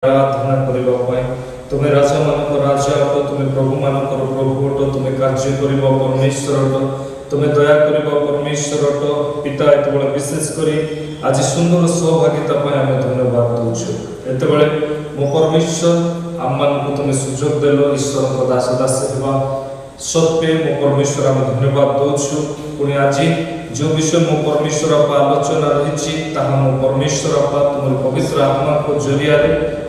आराधना करिबा पई तुमे राजा मानक राजा अट तुमे प्रभु मानक प्रभु अट तुमे कार्य करिबा परमेश्वर अट तुमे दया करिबा परमेश्वर अट पिता एतबेले विशेष करी आज सुंदर सहभागिता पई आमे धन्यवाद दोछु एतबेले मो परमेश्वर आम मानक तुमे सुजोग देलो ईश्वर को दास दास हेबा सत्य मो परमेश्वर आमे धन्यवाद दोछु पुणी आज जो विषय मो परमेश्वर आपा आलोचना रही ताहा मो परमेश्वर आपा तुम पवित्र आत्मा को जरिया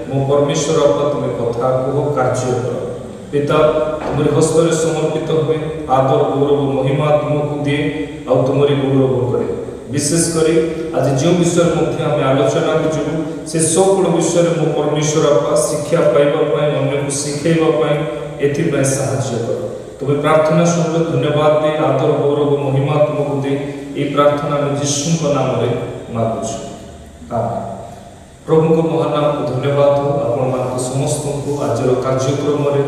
मो परमेश्वर आपा तुम कथा कह कार्य कर पिता तुमरी हस्तरे समर्पित हुए आदर गौरव महिमा तुमको दिए आ तुमरी गौरव करे विशेष करी आज जो विषय मध्य आम आलोचना करू से सकल विषय मो परमेश्वर आपा शिक्षा पाइबा अन्य को शिखेबा एथि साहाय्य कर तुम्हें प्रार्थना शुभ धन्यवाद दे आदर गौरव महिमा तुमको दे ये प्रार्थना में यीशु को नाम रे मांगुछु आमेन। प्रभु को महानाम को धन्यवाद हो आपण मान समस्त को आज कार्यक्रम रे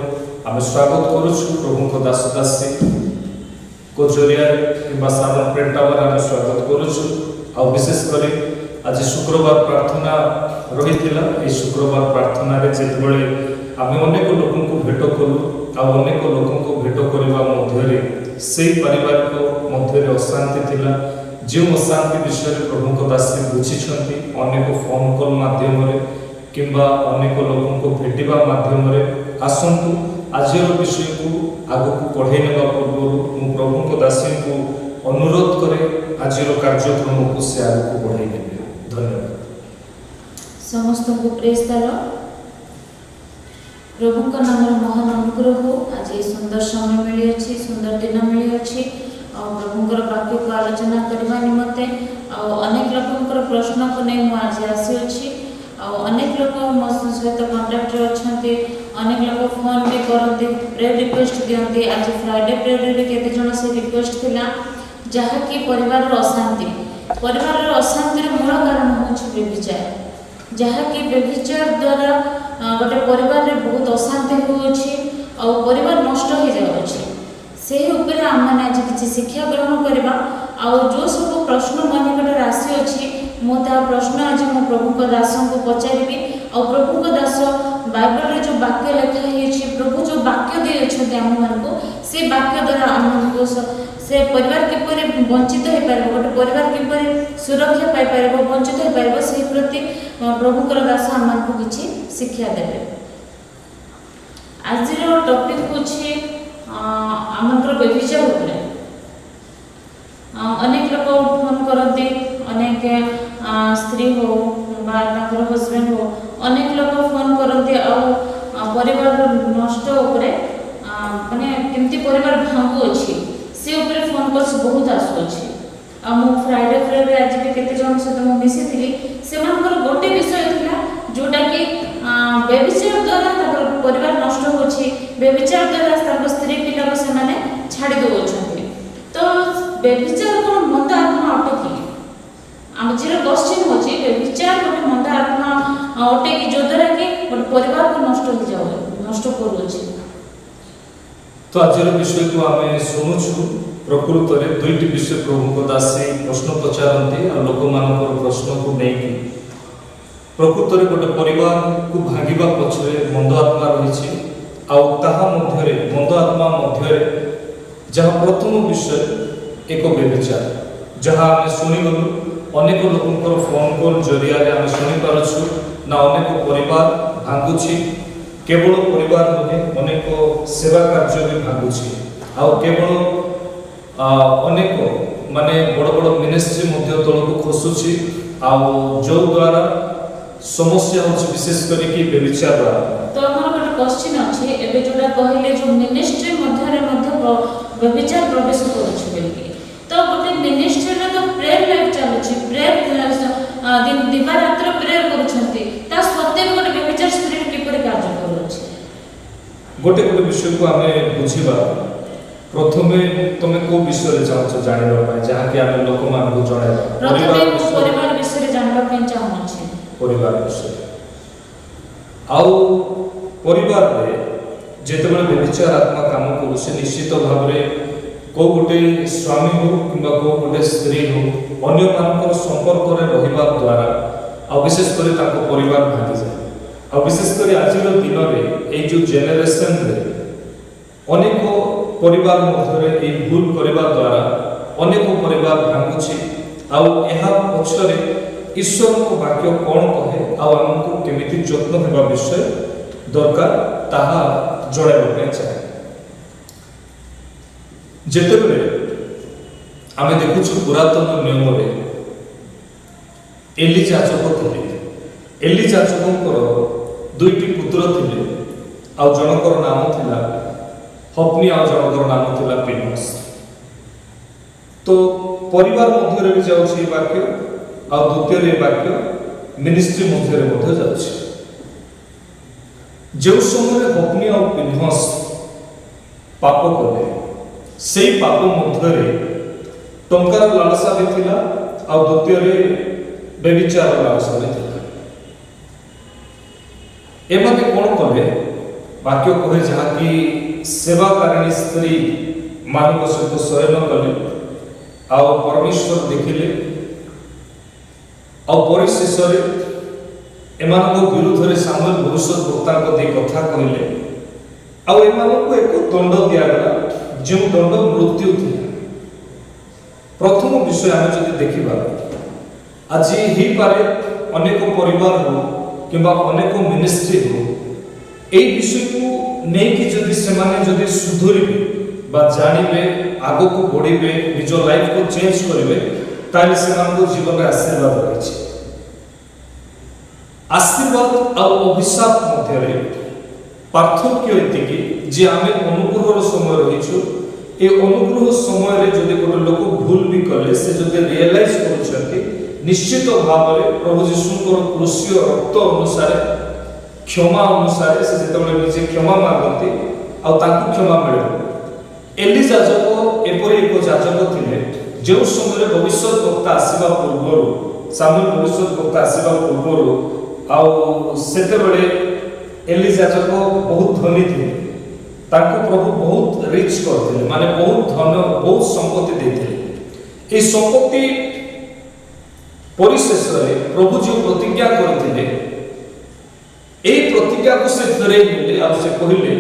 आम स्वागत करूछु प्रभु को दास दासी को जरिया कि सारा प्रेंटावर आम स्वागत करूछु आ विशेष करी आज शुक्रवार प्रार्थना रही थिला ए शुक्रवार प्रार्थना रे जेतबेले आम अनेक लोगों को भेट कलु आ अनेक लोगों को भेट करबा मध्यरे से पारिवारिक मध्यरे अशांति थिला जो अशांति विषय प्रभु को दासी बुझी अनेक फोन कॉल माध्यम किंबा अनेक लोगों को भेटिबा माध्यम आसतु आज विषय को आग को बढ़े नेबा पूर्व मु प्रभु को दासी को अनुरोध करे आज कार्यक्रम को से आग को बढ़े नेबे धन्यवाद समस्त को प्रेज दलो प्रभु का नाम महान अनुग्रह हो आज ये सुंदर समय मिली अच्छी सुंदर दिन मिली अच्छी और प्रभुंकर वाक्य को आलोचना करने निमते और अनेक लोकंकर प्रश्न को नहीं मु आज आसी अच्छी और अनेक लोक मो सहित कांटेक्ट रे अछंती अनेक लोक फोन भी करते प्रेयर रिक्वेस्ट दियंती आज फ्राइडे प्रेयर रे केते जण से रिक्वेस्ट थिला जहा कि परिवार रो अशांति रो मूल कारण होछ व्यभिचार जहा कि व्यभिचार द्वारा गोटे परिवार रे बहुत अशांति होउछि और परिवार नष्ट हो जाउछि से ऊपर आम मैंने आज किसी शिक्षा ग्रहण करवा आउ जो सब प्रश्न मन निकट राशि अच्छी मुझे प्रश्न आज मो प्रभु को दास को पचारि और प्रभु को दास बाइबल जो वाक्य लिखाई प्रभु जो वाक्य दे आम मान से वाक्य द्वारा आम से परिवार किपर वंचित हो पार गोटे परिवार किपर सुरक्षा पाइपर वंचित हो पार से प्रति प्रभुकर दास आम को किसी शिक्षा देवे आज टॉपिक हूँ आमंत्र व्यभिचार उपरे अनेक लोग फोन करते अनेक स्त्री हो हजबैंड हो अनेक लोग फोन करते परिवार नष्ट उपरे माने केमती परिवार भांगु अछि से उपरे फोन कॉल्स बहुत आसु अछि मु फ्राइडे फ्राइडे आज भी केते जन सहित मु मिसी थिली से मानकर गोटे विषय थिला जोटा कि व्यभिचार द्वारा ताकर परिवार नष्ट होछि व्यभिचार द्वारा ताकर स्त्री पिला को से माने छाडी दोछन्ति तो व्यभिचार कोन मंद आत्मा अटे कि हम जेर क्वेश्चन होछि व्यभिचार कोन मंद आत्मा अटे कि जो द्वारा कि गोटे परिवार को नष्ट हो जाउ नष्ट करूछि तो आज विषय को आम शुणुछु प्रकृत में दुईटी विषय प्रभु को दासी प्रश्न पचारती और लोक मान प्रश्न को लेकिन प्रकृत में गोटे परिवार को भांगा पछरे मंद आत्मा रही मंद आत्मा मध्य जहाँ प्रथम विषय एक व्यभिचार जहाँ आम शुणीगलु अनेक लोक फोन कॉल जरिया आम शुणी पार्छु ना अनेक परिवार भांगुछि केवल परिवार नुहे अनेक सेवा कार्य भी भांगुछि आ केवल अनेक माने बड़ बड़ मिनिस्ट्री मध्य तल को खसुछि आ जो द्वारा समस्या होछि विशेष करके व्यभिचार द्वारा तो हमर गोटे क्वेश्चन अछि एबे जोडा कहले जो मिनिस्ट्री मध्य व्यभिचार प्रवेश करूछि बेलके तो गोटे मिनिस्ट्री रे तो प्रेयर लाइफ चालुछि प्रेयर दिन दिवा रात्र प्रेयर करूछंती ता सत्य गोटे व्यभिचार स्पिरिट किपर कार्य करूछि गोटे गोटे विषय को आमे बुझिबा प्रथमे तुम को विषय चाहछ जानिबा पाए जहा कि आमे लोक मान को जणाइबा परिवार विषय जानबा ପାଇଁ चाहछि परिवार विषय आउ परिवार रे जेतेबेले व्यभिचार आत्मा काम करू से निश्चित भाव रे को गोटे स्वामी हो किंबा को गोटे स्त्री हो अन्य मानकर संपर्क रे रहिबा द्वारा आ विशेष करे ताको परिवार भांगी जाय ଆଉ ବିଶେଷ କରି ଆଜିର ଦିନରେ ଏଇ ଯେଉଁ ଜେନେରେସନରେ ଅନେକ ପରିବାର ମଧ୍ୟରେ ଏହି ଭୁଲ କରିବା ଦ୍ୱାରା ଅନେକ ପରିବାର ଭାଙ୍ଗୁଛି। ଆଉ ଏହା ପଛରେ ଈଶ୍ୱରଙ୍କ ବାକ୍ୟ କ'ଣ କହେ ଆଉ ଆମକୁ କେମିତି ଯତ୍ନ ହେବା ବିଷୟ ଦରକାର ତାହା ଜଣାଇବା ପାଇଁ ଚାହେଁ। ଯେତେବେଳେ ଆମେ ଦେଖୁଛୁ ପୁରାତନ ନିୟମରେ ଏଲି ଯାଜକ ଥିଲେ। ଏଲି ଯାଜକଙ୍କର ଦୁଇଟି ପୁତ୍ର ଥିଲେ, ଆଉ ଜଣଙ୍କର ନାମ ଥିଲା ହପ୍ନି ଆଉ ଜଣଙ୍କର ନାମ ଥିଲା ପିନହସ୍। ତ ପରିବାର ମଧ୍ୟରେ ବି ଯାଉଛି ଏ ବାକ୍ୟ, ଆଉ ଦ୍ୱିତୀୟରେ ଏ ବାକ୍ୟ ମିନିଷ୍ଟ୍ରି ମଧ୍ୟରେ ମଧ୍ୟ ଯାଉଛି। ଯେଉଁ ସମୟରେ ହପ୍ନି ଆଉ ପିନହସ୍ ପାପ କଲେ, ସେଇ ପାପ ମଧ୍ୟରେ ଟଙ୍କାର ଲାଳସା ବି ଥିଲା, ଆଉ ଦ୍ୱିତୀୟରେ ବ୍ୟଭିଚାର ଲାଳସା ବି ଥିଲା। ଏମାନେ କ'ଣ କଲେ? ବାକ୍ୟ କହେ ଯାହାକି ସେବାକାରିଣୀ ସ୍ତ୍ରୀ ମାନଙ୍କ ସହିତ ଶୟନ କଲେ, ଆଉ ପରମେଶ୍ୱର ଦେଖିଲେ, ଆଉ ପରିଶେଷରେ ଏମାନଙ୍କ ବିରୁଦ୍ଧରେ ସାମୁଏଲ ଭବିଷ୍ୟତ ବକ୍ତାଙ୍କ ଦେଇ କଥା କହିଲେ, ଆଉ ଏମାନଙ୍କୁ ଏକ ଦଣ୍ଡ ଦିଆଗଲା, ଯେଉଁ ଦଣ୍ଡ ମୃତ୍ୟୁ ଥିଲା। ପ୍ରଥମ ବିଷୟ ଆମେ ଯଦି ଦେଖିବା, ଆଜି ହେଇପାରେ ଅନେକ ପରିବାର ହଉ କିମ୍ବା ଅନେକ ମିନିଷ୍ଟ୍ରି ହଉ, এই বিষয়କୁ ନେଇକି ଯଦି ସେମାନେ ଯଦି ସୁଧୁରିବେ ବା ଜାଣିବେ, ଆଗକୁ ବଢ଼ିବେ, ନିଜ ଲାଇଫକୁ ଚେଞ୍ଜ କରିବେ, ତାହେଲେ ସେମାନଙ୍କ ଜୀବନରେ ଆଶୀର୍ବାଦ ରହିଛି। ଆଶୀର୍ବାଦ ଆଉ ଅଭିଶାପ ମଧ୍ୟରେ ପାର୍ଥକ୍ୟ ଏତିକି ଯେ ଆମେ ଅନୁଗ୍ରହର ସମୟ ରହିଛୁ। ଏ ଅନୁଗ୍ରହ ସମୟରେ ଯଦି ଗୋଟେ ଲୋକ ଭୁଲ ବି କଲେ, ସେ ଯଦି ରିଏଲାଇଜ କରୁଛନ୍ତି, ନିଶ୍ଚିତ ଭାବରେ ପ୍ରଭୁ ଯୀଶୁଙ୍କର କ୍ରୁଶୀୟ ରକ୍ତ ଅନୁସାରେ, କ୍ଷମା ଅନୁସାରେ ସେ ଯେତେବେଳେ ନିଜେ କ୍ଷମା ମାଗନ୍ତି ଆଉ ତାଙ୍କୁ କ୍ଷମା ମିଳିବ। ଏଲି ଯାଜକ ଏପରି ଏକ ଯାଜକ ଥିଲେ ଯେଉଁ ସମୟରେ ଭବିଷ୍ୟତ ବକ୍ତା ଆସିବା ପୂର୍ବରୁ, ସାମୁଏଲ ଭବିଷ୍ୟତ ବକ୍ତା ଆସିବା ପୂର୍ବରୁ, ଆଉ ସେତେବେଳେ ଏଲି ଯାଜକ ବହୁତ ଧନୀ ଥିଲେ। ତାଙ୍କୁ ପ୍ରଭୁ ବହୁତ ରିଚ୍ କରିଥିଲେ, ମାନେ ବହୁତ ଧନ, ବହୁତ ସମ୍ପତ୍ତି ଦେଇଥିଲେ। এই ସମ୍ପତ୍ତି ପରିଶେଷରେ ପ୍ରଭୁ ଯେଉଁ ପ୍ରତିଜ୍ଞା କରିଥିଲେ, এই ପ୍ରତିଜ୍ଞାକୁ ସେ ଫେରେଇ ନେଲେ। ଆଉ ସେ କହିଲେ,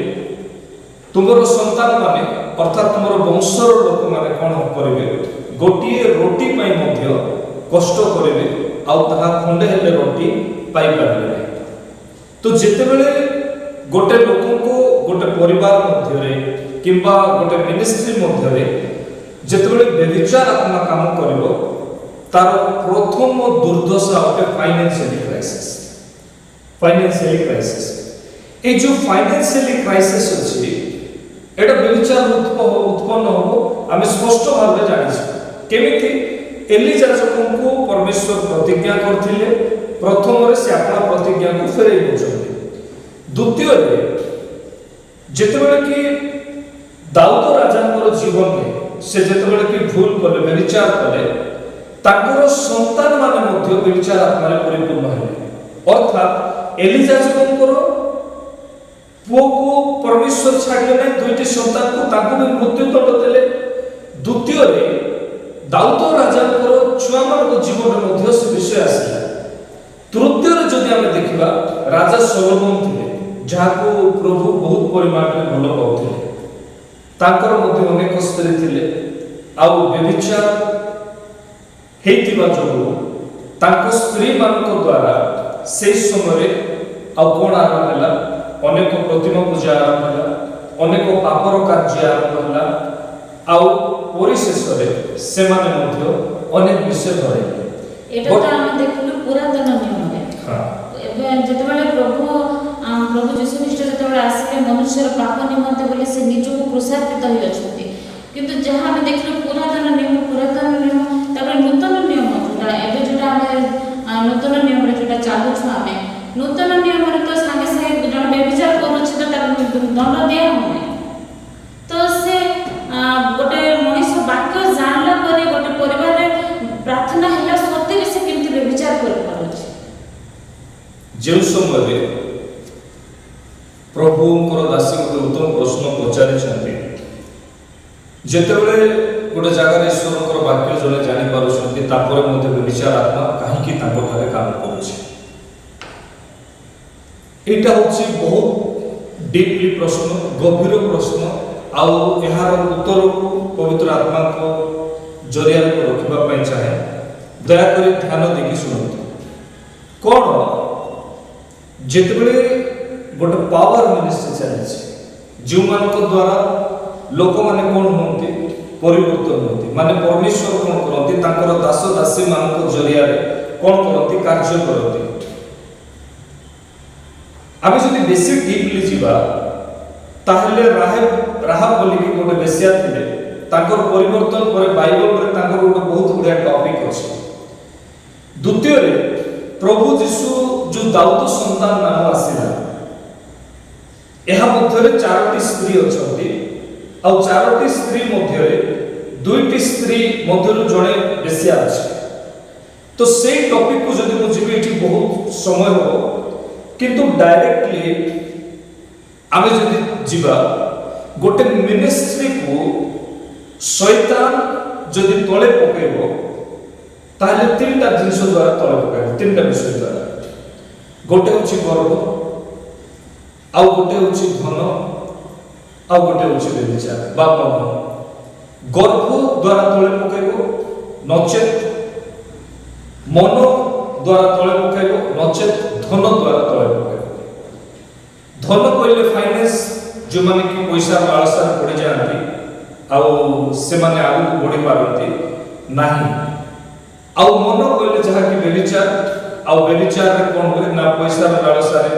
ତୁମର ସନ୍ତାନ ମାନେ ଅର୍ଥାତ୍ ତୁମର ବଂଶର ଲୋକମାନେ କ'ଣ କରିବେ? ଗୋଟିଏ ରୋଟି ପାଇଁ ମଧ୍ୟ କଷ୍ଟ କରିବେ, ଆଉ ତାହା ଖଣ୍ଡେ ହେଲେ ରୋଟି ପାଇପାରିବେ ନାହିଁ। ତ ଯେତେବେଳେ ଗୋଟେ ଲୋକଙ୍କୁ ଗୋଟେ ପରିବାର ମଧ୍ୟରେ କିମ୍ବା ଗୋଟେ ମିନିଷ୍ଟ୍ରି ମଧ୍ୟରେ ଯେତେବେଳେ ବ୍ୟଭିଚାର ଆତ୍ମା କାମ କରିବ, ତାର ପ୍ରଥମ ଦୁର୍ଦ୍ଦଶା ଅଟେ ଫାଇନାନ୍ସିଆଲି କ୍ରାଇସିସ୍। Financially crisis. ये जो फाइनेंशियली क्राइसिस अछि, एटा व्यभिचार उत्पन्न हो आम स्पष्ट भाव जानी। केमिति एली जाजकଙ୍କୁ परमेश्वर प्रतिज्ञा करथिले, प्रथम रे से अपना प्रतिज्ञा को फेरै होछथि। द्वितीय रे जेतेबेले कि दाऊद राजांकर जीवन में से जेतेबेले कि भूल कले, व्यभिचार कले, तांकर संतान माने मध्ये व्यभिचार आत्मा रे परिपूर्ण हेले। अर्थात एली जाजकଙ୍କର ପୁଅକୁ ପରମେଶ୍ୱର ଛାଡ଼ିଲେ ନାହିଁ, ଦୁଇଟି ସନ୍ତାନକୁ ତାଙ୍କୁ ବି ମୃତ୍ୟୁଦଣ୍ଡ ଦେଲେ। ଦ୍ୱିତୀୟରେ ଦାଉଦ ରାଜାଙ୍କର ଛୁଆମାନଙ୍କ ଜୀବନରେ ମଧ୍ୟ ସେ ବିଷୟ ଆସିଲା। ତୃତୀୟରେ ଯଦି ଆମେ ଦେଖିବା, ରାଜା ସଲୋମନ ଥିଲେ, ଯାହାକୁ ପ୍ରଭୁ ବହୁତ ପରିମାଣରେ ଭଲ ପାଉଥିଲେ। ତାଙ୍କର ମଧ୍ୟ ଅନେକ ସ୍ତ୍ରୀ ଥିଲେ, ଆଉ ବ୍ୟଭିଚାର ହେଇଥିବା ଯୋଗୁଁ ତାଙ୍କ ସ୍ତ୍ରୀମାନଙ୍କ ଦ୍ୱାରା সেই সময়ে ଆଉ କ'ଣ ଆରମ୍ଭ ହେଲା? ଅନେକ ପ୍ରତିମା ପୂଜା ଆରମ୍ଭ ହେଲା, ଅନେକ ପାପର କାର୍ଯ୍ୟ ଆରମ୍ଭ ହେଲା, ଆଉ ପରିଶେଷରେ ସେମାନେ ମଧ୍ୟ ଅନେକ ବିଷୟ ଧରାଇଲେ। এটা তো আমি দেখিলু পুরাতন নিয়মে। ଏବେ ଯେତେବେଳେ ପ୍ରଭୁ ଯୀଶୁ ଖ୍ରୀଷ୍ଟ ଯେତେବେଳେ ଆସିଲେ ମନୁଷ୍ୟର ପାପ ନିମନ୍ତେ ବୋଲି ସେ ନିଜକୁ କୃଷାର୍ପିତ ହୋଇ ଅଛନ୍ତି। କିନ୍ତୁ ଯାହା ଆମେ ଦେଖିଲୁ ପୁରାତନ ନିୟମ, ତାପରେ ନୂତନ ନିୟମ ଯୋଉଟା ଏବେ ଯୋଉଟା ଆମେ ନୂତନ ନିୟମରେ ଯୋଉଟା ଚାଲୁଛୁ, ଆମେ ନୂତନ ନିୟମରେ ତ ସାଙ୍ଗେ ସାଙ୍ଗେ ଜଣେ ବ୍ୟଭିଚାର କରୁଛି ତ ତାକୁ ଦଣ୍ଡ ଦିଆ ହଉନି। ତ ସେ ଗୋଟେ ମଣିଷ ବାକ୍ୟ ଜାଣିଲା ପରେ ଗୋଟେ ପରିବାରରେ ପ୍ରାର୍ଥନା ହେଲା ସତ୍ତ୍ୱେ ସେ କେମିତି ବ୍ୟଭିଚାର କରିପାରୁଛି? ଯେଉଁ ସମୟରେ ପ୍ରଭୁଙ୍କର ଦାସୀ ଗୋଟେ ଉତ୍ତମ ପ୍ରଶ୍ନ ପଚାରିଛନ୍ତି, ଯେତେବେଳେ ଗୋଟେ ଜାଗାରେ ଈଶ୍ୱରଙ୍କର ବାକ୍ୟ ଜଣେ ଜାଣିପାରୁଛନ୍ତି, ତାପରେ ମଧ୍ୟ ବ୍ୟଭିଚାର ଆତ୍ମା କାହିଁକି ତାଙ୍କଠାରେ କାମ କରୁଛି? এইটা হচ্ছে বহুত ଡିପଲି ପ୍ରଶ୍ନ, ଗଭୀର ପ୍ରଶ୍ନ। ଆଉ ଏହାର ଉତ୍ତରକୁ ପବିତ୍ର ଆତ୍ମାଙ୍କ ଜରିଆରେ ମୁଁ ରଖିବା ପାଇଁ ଚାହେଁ। ଦୟାକରି ଧ୍ୟାନ ଦେଇକି ଶୁଣନ୍ତୁ। କ'ଣ ଯେତେବେଳେ ଗୋଟେ ପାୱାର ମିନିଷ୍ଟ୍ରି ଚାଲିଛି, ଯେଉଁମାନଙ୍କ ଦ୍ୱାରା ଲୋକମାନେ କ'ଣ ହୁଅନ୍ତି, ପରିବର୍ତ୍ତନ ହୁଅନ୍ତି, ମାନେ ପରମେଶ୍ୱର କ'ଣ କରନ୍ତି, ତାଙ୍କର ଦାସ ଦାସୀମାନଙ୍କ ଜରିଆରେ କ'ଣ କରନ୍ତି, କାର୍ଯ୍ୟ କରନ୍ତି। ଆମେ ଯଦି ବେଶୀ ଡିପଲି ଯିବା ତାହେଲେ ରାହାବ ବୋଲିକି ଗୋଟେ ବେଶ୍ୟା ଥିଲେ, ତାଙ୍କର ପରିବର୍ତ୍ତନ ପରେ ବାଇବଲରେ ତାଙ୍କର ଗୋଟେ ବହୁତ ବଢ଼ିଆ ଟପିକ ଅଛି। ଦ୍ୱିତୀୟରେ ପ୍ରଭୁ ଯୀଶୁ ଯେଉଁ ଦାଉଦ ସନ୍ତାନ ନାମ ଆସିଲା, ଏହା ମଧ୍ୟରେ 4ଟି ସ୍ତ୍ରୀ ଅଛନ୍ତି, ଆଉ 4ଟି ସ୍ତ୍ରୀ ମଧ୍ୟରେ 2ଟି ସ୍ତ୍ରୀ ମଧ୍ୟରୁ ଜଣେ ବେଶ୍ୟା ଅଛି। ତ ସେଇ ଟପିକକୁ ଯଦି ମୁଁ ଯିବି ଏଠି ବହୁତ ସମୟ ହେବ, କିନ୍ତୁ ଡାଇରେକ୍ଟଲି ଆମେ ଯଦି ଯିବା, ଗୋଟେ ମିନିଷ୍ଟ୍ରିକୁ ଶୈତାନ ଯଦି ତଳେ ପକାଇବ ତାହେଲେ 3ଟା ଜିନିଷ ଦ୍ୱାରା ତଳେ ପକାଇବ, 3ଟା ବିଷୟ ଦ୍ୱାରା। ଗୋଟେ ହେଉଛି ଗର୍ବ, ଆଉ ଗୋଟେ ହେଉଛି ଧନ, ଆଉ ଗୋଟେ ହେଉଛି ବ୍ୟଭିଚାର ବା ପାପ। ଗର୍ବ ଦ୍ୱାରା ତଳେ ପକାଇବ, ନଚେତ୍ ମନ ଦ୍ୱାରା ତଳେ ପକାଇବ, ନଚେତ୍ ଧନ ଦ୍ୱାରା ତଳେ ପକାଇବ। ଧନ କହିଲେ ଫାଇନାନ୍ସ, ଯେଉଁମାନେ କି ପଇସା ଲାଳସାରେ ପଡ଼ିଯାଆନ୍ତି ଆଉ ସେମାନେ ଆଗକୁ ବଢ଼ି ପାରନ୍ତି ନାହିଁ। ଆଉ ମନ କହିଲେ ଯାହାକି ବ୍ୟଭିଚାର, ଆଉ ବ୍ୟଭିଚାରରେ କ'ଣ ହୁଏ ନା ପଇସାର ଲାଳସାରେ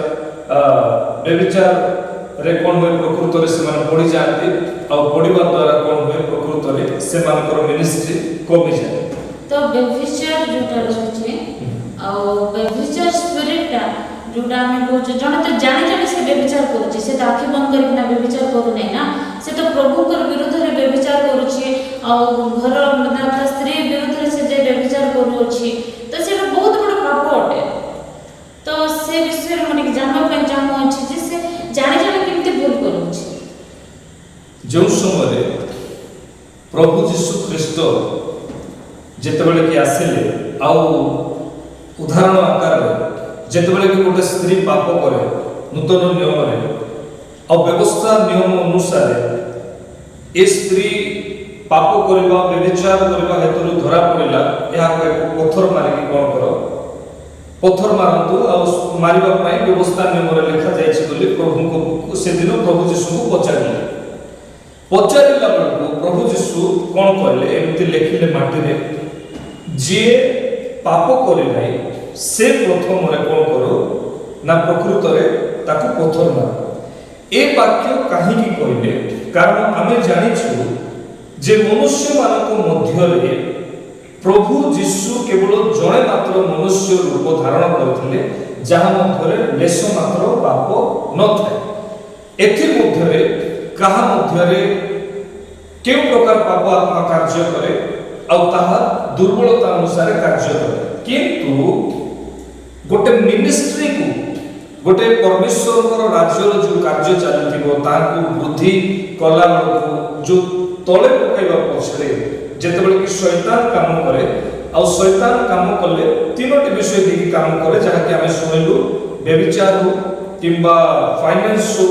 ବ୍ୟଭିଚାରରେ କ'ଣ ହୁଏ, ପ୍ରକୃତରେ ସେମାନେ ପଡ଼ିଯାଆନ୍ତି, ଆଉ ପଡ଼ିବା ଦ୍ୱାରା କ'ଣ ହୁଏ, ପ୍ରକୃତରେ ସେମାନଙ୍କର ମିନିଷ୍ଟ୍ରି କମିଯାଏ। ତ ବ୍ୟଭିଚାର ଯୋଉଟା ରହୁଛି, ଆଉ ବ୍ୟଭିଚାର ସ୍ପିରିଟଟା ଯୋଉଟା ଆମେ କହୁଛୁ, ଜଣେ ତ ଜାଣି ଜାଣି ସେ ବ୍ୟଭିଚାର କରୁଛି, ସେ ତ ଆଖି ବନ୍ଦ କରିକିନା ବ୍ୟଭିଚାର କରୁନାହିଁ ନା, ସେ ତ ପ୍ରଭୁଙ୍କର ବିରୁଦ୍ଧରେ ବ୍ୟଭିଚାର କରୁଛି, ଆଉ ଘର ତା ସ୍ତ୍ରୀ ବିରୁଦ୍ଧରେ ସେ ଯେ ବ୍ୟଭିଚାର କରୁଅଛି, ତ ସେଇଟା ବହୁତ ବଡ଼ ପାପ ଅଟେ। ତ ସେ ବିଷୟରେ ମୁଁ ଟିକେ ଜାଣିବା ପାଇଁ ଚାହୁଁଅଛି ଯେ ସେ ଜାଣି ଜାଣି କେମିତି ଭୁଲ କରୁଛି। ଯେଉଁ ସମୟରେ ପ୍ରଭୁ ଯୀଶୁ ଖ୍ରୀଷ୍ଟ ଯେତେବେଳେ କି ଆସିଲେ, ଆଉ ଉଦାହରଣ ଆକାରରେ ଯେତେବେଳେ କି ଗୋଟେ ସ୍ତ୍ରୀ ପାପ କରେ ନୂତନ ନିୟମରେ, ଆଉ ବ୍ୟବସ୍ଥା ନିୟମ ଅନୁସାରେ ଏ ସ୍ତ୍ରୀ ପାପ କରିବା, ବ୍ୟଭିଚାର କରିବା ହେତୁରୁ ଧରା ପଡ଼ିଲା, ଏହାକୁ ଏକ ପଥର ମାରିକି କ'ଣ କର, ପଥର ମାରନ୍ତୁ, ଆଉ ମାରିବା ପାଇଁ ବ୍ୟବସ୍ଥା ନିୟମରେ ଲେଖାଯାଇଛି ବୋଲି ପ୍ରଭୁଙ୍କୁ ସେଦିନ ପ୍ରଭୁ ଯୀଶୁଙ୍କୁ ପଚାରିଲେ। ପଚାରିଲା ବେଳକୁ ପ୍ରଭୁ ଯୀଶୁ କ'ଣ କହିଲେ, ଏମିତି ଲେଖିଲେ ମାଟିରେ, ଯିଏ ପାପ କରିନାହିଁ ସେ ପ୍ରଥମରେ କ'ଣ କରୁ ନା ପ୍ରକୃତରେ ତାକୁ ପଥର ମାର। ଏ ବାକ୍ୟ କାହିଁକି କହିଲେ? କାରଣ ଆମେ ଜାଣିଛୁ ଯେ ମନୁଷ୍ୟମାନଙ୍କ ମଧ୍ୟରେ ପ୍ରଭୁ ଯୀଶୁ କେବଳ ଜଣେ ମାତ୍ର ମନୁଷ୍ୟ ରୂପ ଧାରଣ କରିଥିଲେ, ଯାହା ମଧ୍ୟରେ ଲେଶ ମାତ୍ର ପାପ ନଥାଏ। ଏଥିମଧ୍ୟରେ କାହା ମଧ୍ୟରେ କେଉଁ ପ୍ରକାର ପାପ ଆତ୍ମା କାର୍ଯ୍ୟ କରେ, ଆଉ ତାହା ଦୁର୍ବଳତା ଅନୁସାରେ କାର୍ଯ୍ୟ କରେ। କିନ୍ତୁ ଗୋଟେ ମିନିଷ୍ଟ୍ରିକୁ, ଗୋଟେ ପରମେଶ୍ୱରଙ୍କର ରାଜ୍ୟର ଯେଉଁ କାର୍ଯ୍ୟ ଚାଲିଥିବ ତାହାକୁ ବୃଦ୍ଧି କଲା ବେଳକୁ ଯେଉଁ ତଳେ ପକାଇବା ପଛରେ ଯେତେବେଳେ କି ଶୈତାନ କାମ କରେ, ଆଉ ଶୈତାନ କାମ କଲେ 3ଟି ବିଷୟ ଦେଇକି କାମ କରେ, ଯାହାକି ଆମେ ଶୁଣିଲୁ, ବ୍ୟଭିଚାର ହଉ କିମ୍ବା ଫାଇନାନ୍ସ ହଉ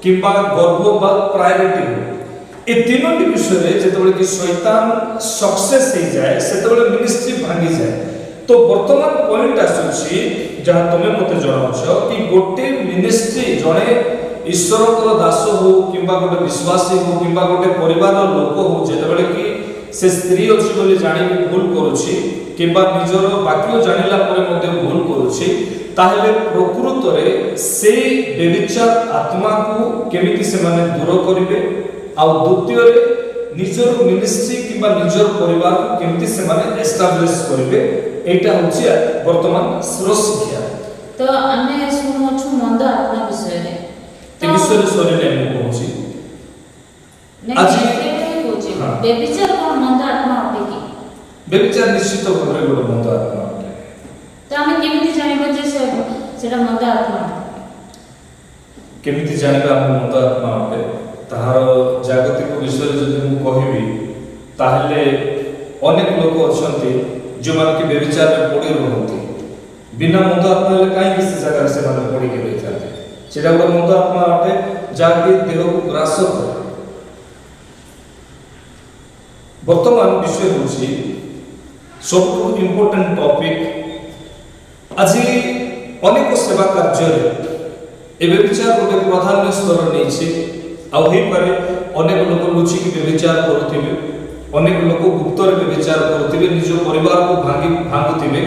କିମ୍ବା ଗର୍ବ ବା ପ୍ରାୟୋରିଟି ହଉ। ଏ 3ଟି ବିଷୟରେ ଯେତେବେଳେ କି ଶୈତାନ ସକ୍ସେସ୍ ହେଇଯାଏ, ସେତେବେଳେ ମିନିଷ୍ଟ୍ରି ଭାଙ୍ଗିଯାଏ। ତ ବର୍ତ୍ତମାନ ପଏଣ୍ଟ ଆସୁଛି, ଯାହା ତମେ ମୋତେ ଜଣାଉଛ କି ଗୋଟେ ମିନିଷ୍ଟ୍ରି, ଜଣେ ଈଶ୍ୱରଙ୍କର ଦାସ ହଉ କିମ୍ବା ଗୋଟେ ବିଶ୍ୱାସୀ ହଉ କିମ୍ବା ଗୋଟେ ପରିବାରର ଲୋକ ହଉ, ଯେତେବେଳେ କି ସେ ସ୍ତ୍ରୀ ଅଛି ବୋଲି ଜାଣିକି ଭୁଲ କରୁଛି କିମ୍ବା ନିଜର ବାକ୍ୟ ଜାଣିଲା ପରେ ମଧ୍ୟ ଭୁଲ କରୁଛି, ତାହେଲେ ପ୍ରକୃତରେ ସେଇ ବ୍ୟଭିଚାର ଆତ୍ମାକୁ କେମିତି ସେମାନେ ଦୂର କରିବେ, ଆଉ ଦ୍ୱିତୀୟରେ ନିଜର ମିନିଷ୍ଟ୍ରି କିମ୍ବା ନିଜର ପରିବାରକୁ କେମିତି ସେମାନେ ଏଷ୍ଟାବ୍ଲିଶ କରିବେ, এইটা হচ্ছে বর্তমান শিক্ষা। তো আমি শুনুছু মন্দ আত্মা বিষয়ে, এই বিষয়ে সরিলে আমি কହୁছি আজি ব্যভিচার কোন মন্দ আত্মা অটে কি? ব্যভিচার নিশ্চিত ভাবে ଗୋଟେ মন্দ আত্মা অটে। তো আমি কেমিতি জানিব যে সেটা মন্দ আত্মা? কেমিতি জানিবা আমি মন্দ আত্মা অটে, তাহার জাগতিক বিষয়ে যদি ମୁଁ କହିବି তাহলে অনেক লোক অଛନ୍ତି ଯେଉଁମାନେ କି ବ୍ୟଭିଚାରରେ ପଡ଼ି ରୁହନ୍ତି, ବିନା ମନ୍ଦ ଆତ୍ମା ହେଲେ କାହିଁକି ସେ ଜାଗାରେ ସେମାନେ ପଡ଼ିକି ରହିଥାନ୍ତି। সেটা গোটে মন্দ আত্মা অটে যাহাকি দেহକୁ ଗ୍ରାସ করে। বর্তমান বিষয় হচ্ছে सबुठु इम्पोर्टेंट टॉपिक। आज अनेक सेवा कार्य व्यभिचार गोटे प्राधान्य स्तर नहीं आईपे अनेक लोक लुचिकी व्यभिचार करुवे, अनेक लोक गुप्तर व्यभिचार करुवे, निज परिवार को भांगुवे